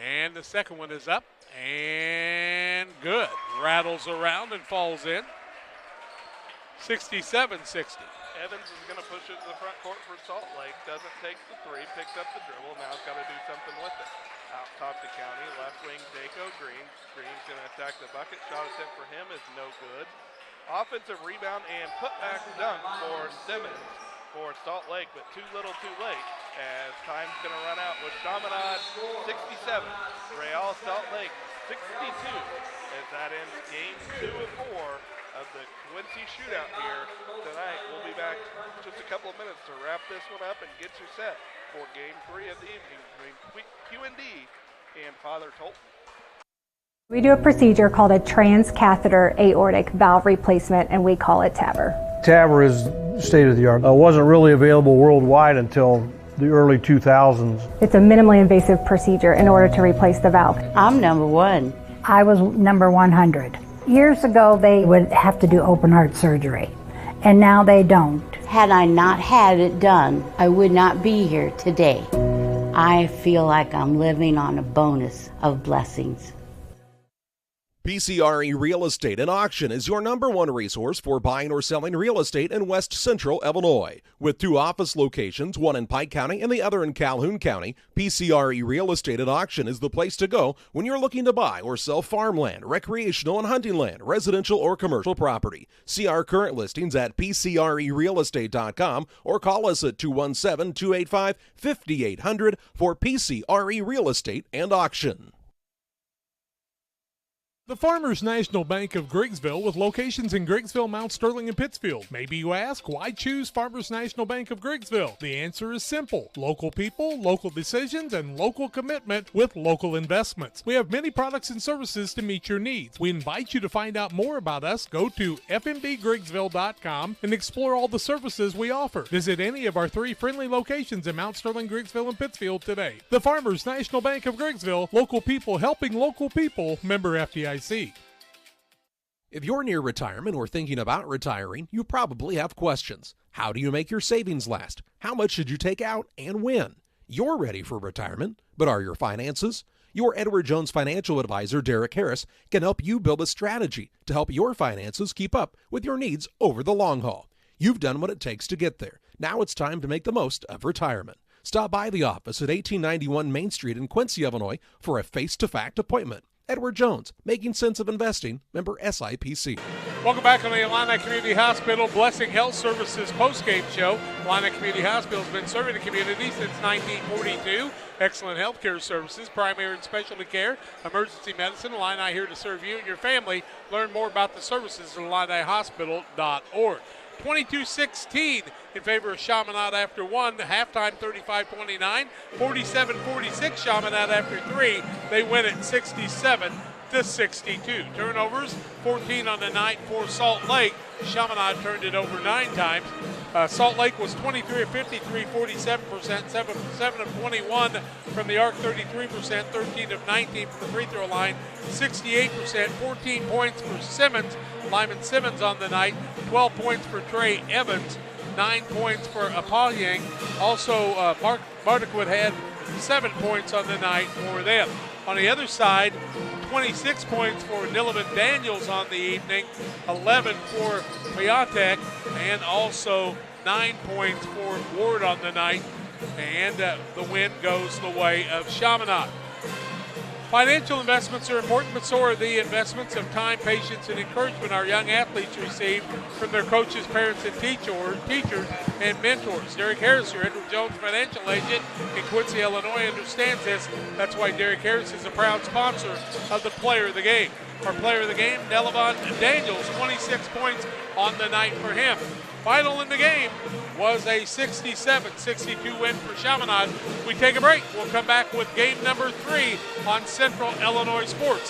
And the second one is up and good. Rattles around and falls in. 67-60. Evans is going to push it to the front court for Salt Lake. Doesn't take the 3, picks up the dribble. Now he's got to do something with it. Out top to County, left wing Daco Green. Green's going to attack the bucket. Shot attempt for him is no good. Offensive rebound and putback dunk for Simmons for Salt Lake, but too little too late, as time's going to run out with Chaminade 67, Real Salt Lake 62, as that ends game 2 of 4 of the Quincy Shootout here tonight. We'll be back in just a couple of minutes to wrap this one up and get you set for game 3 of the evening between QND and Father Tolton. We do a procedure called a transcatheter aortic valve replacement, and we call it TAVR. TAVR is state of the art. It wasn't really available worldwide until the early 2000s. It's a minimally invasive procedure in order to replace the valve. I'm number 1. I was number 100. Years ago, they would have to do open heart surgery, and now they don't. Had I not had it done, I would not be here today. I feel like I'm living on a bonus of blessings. PCRE Real Estate and Auction is your #1 resource for buying or selling real estate in West Central Illinois. With 2 office locations, one in Pike County and the other in Calhoun County, PCRE Real Estate and Auction is the place to go when you're looking to buy or sell farmland, recreational and hunting land, residential or commercial property. See our current listings at PCRERealestate.com or call us at 217-285-5800 for PCRE Real Estate and Auction. The Farmers National Bank of Griggsville, with locations in Griggsville, Mount Sterling, and Pittsfield. Maybe you ask, why choose Farmers National Bank of Griggsville? The answer is simple. Local people, local decisions, and local commitment with local investments. We have many products and services to meet your needs. We invite you to find out more about us. Go to fmbgriggsville.com and explore all the services we offer. Visit any of our 3 friendly locations in Mount Sterling, Griggsville, and Pittsfield today. The Farmers National Bank of Griggsville, local people helping local people, member FDIC. If you're near retirement or thinking about retiring, you probably have questions. How do you make your savings last? How much should you take out and when? You're ready for retirement, but are your finances? Your Edward Jones financial advisor, Derek Harris, can help you build a strategy to help your finances keep up with your needs over the long haul. You've done what it takes to get there. Now it's time to make the most of retirement. Stop by the office at 1891 Main Street in Quincy, Illinois for a face-to-face appointment. Edward Jones, Making Sense of Investing, member SIPC. Welcome back on the Illini Community Hospital Blessing Health Services postgame show. Illini Community Hospital has been serving the community since 1942. Excellent health care services, primary and specialty care, emergency medicine. Illini here to serve you and your family. Learn more about the services at IlliniHospital.org. 22-16 in favor of Chaminade after 1. Halftime 35-29. 47-46 Chaminade after 3. They win it 67-62. Turnovers 14 on the night for Salt Lake. Chaminade turned it over 9 times. Salt Lake was 23 of 53, 47%, 7 of 21 from the arc, 33%, 13 of 19 from the free throw line, 68%, 14 points for Simmons. Lyman Simmons on the night, 12 points for Trey Evans. 9 points for Apolyang. Also, Martiquette had 7 points on the night for them. On the other side, 26 points for Nillavan Daniels on the evening, 11 for Piatek, and also 9 points for Ward on the night. And the win goes the way of Chaminade. Financial investments are important, but so are the investments of time, patience, and encouragement our young athletes receive from their coaches, parents, and teachers, and mentors. Derek Harris, your Edward Jones financial agent in Quincy, Illinois, understands this. That's why Derek Harris is a proud sponsor of the Player of the Game. Our Player of the Game, Nillavan Daniels, 26 points on the night for him. Final in the game was a 67-62 win for Chaminade. We take a break. We'll come back with game number 3 on Central Illinois Sports.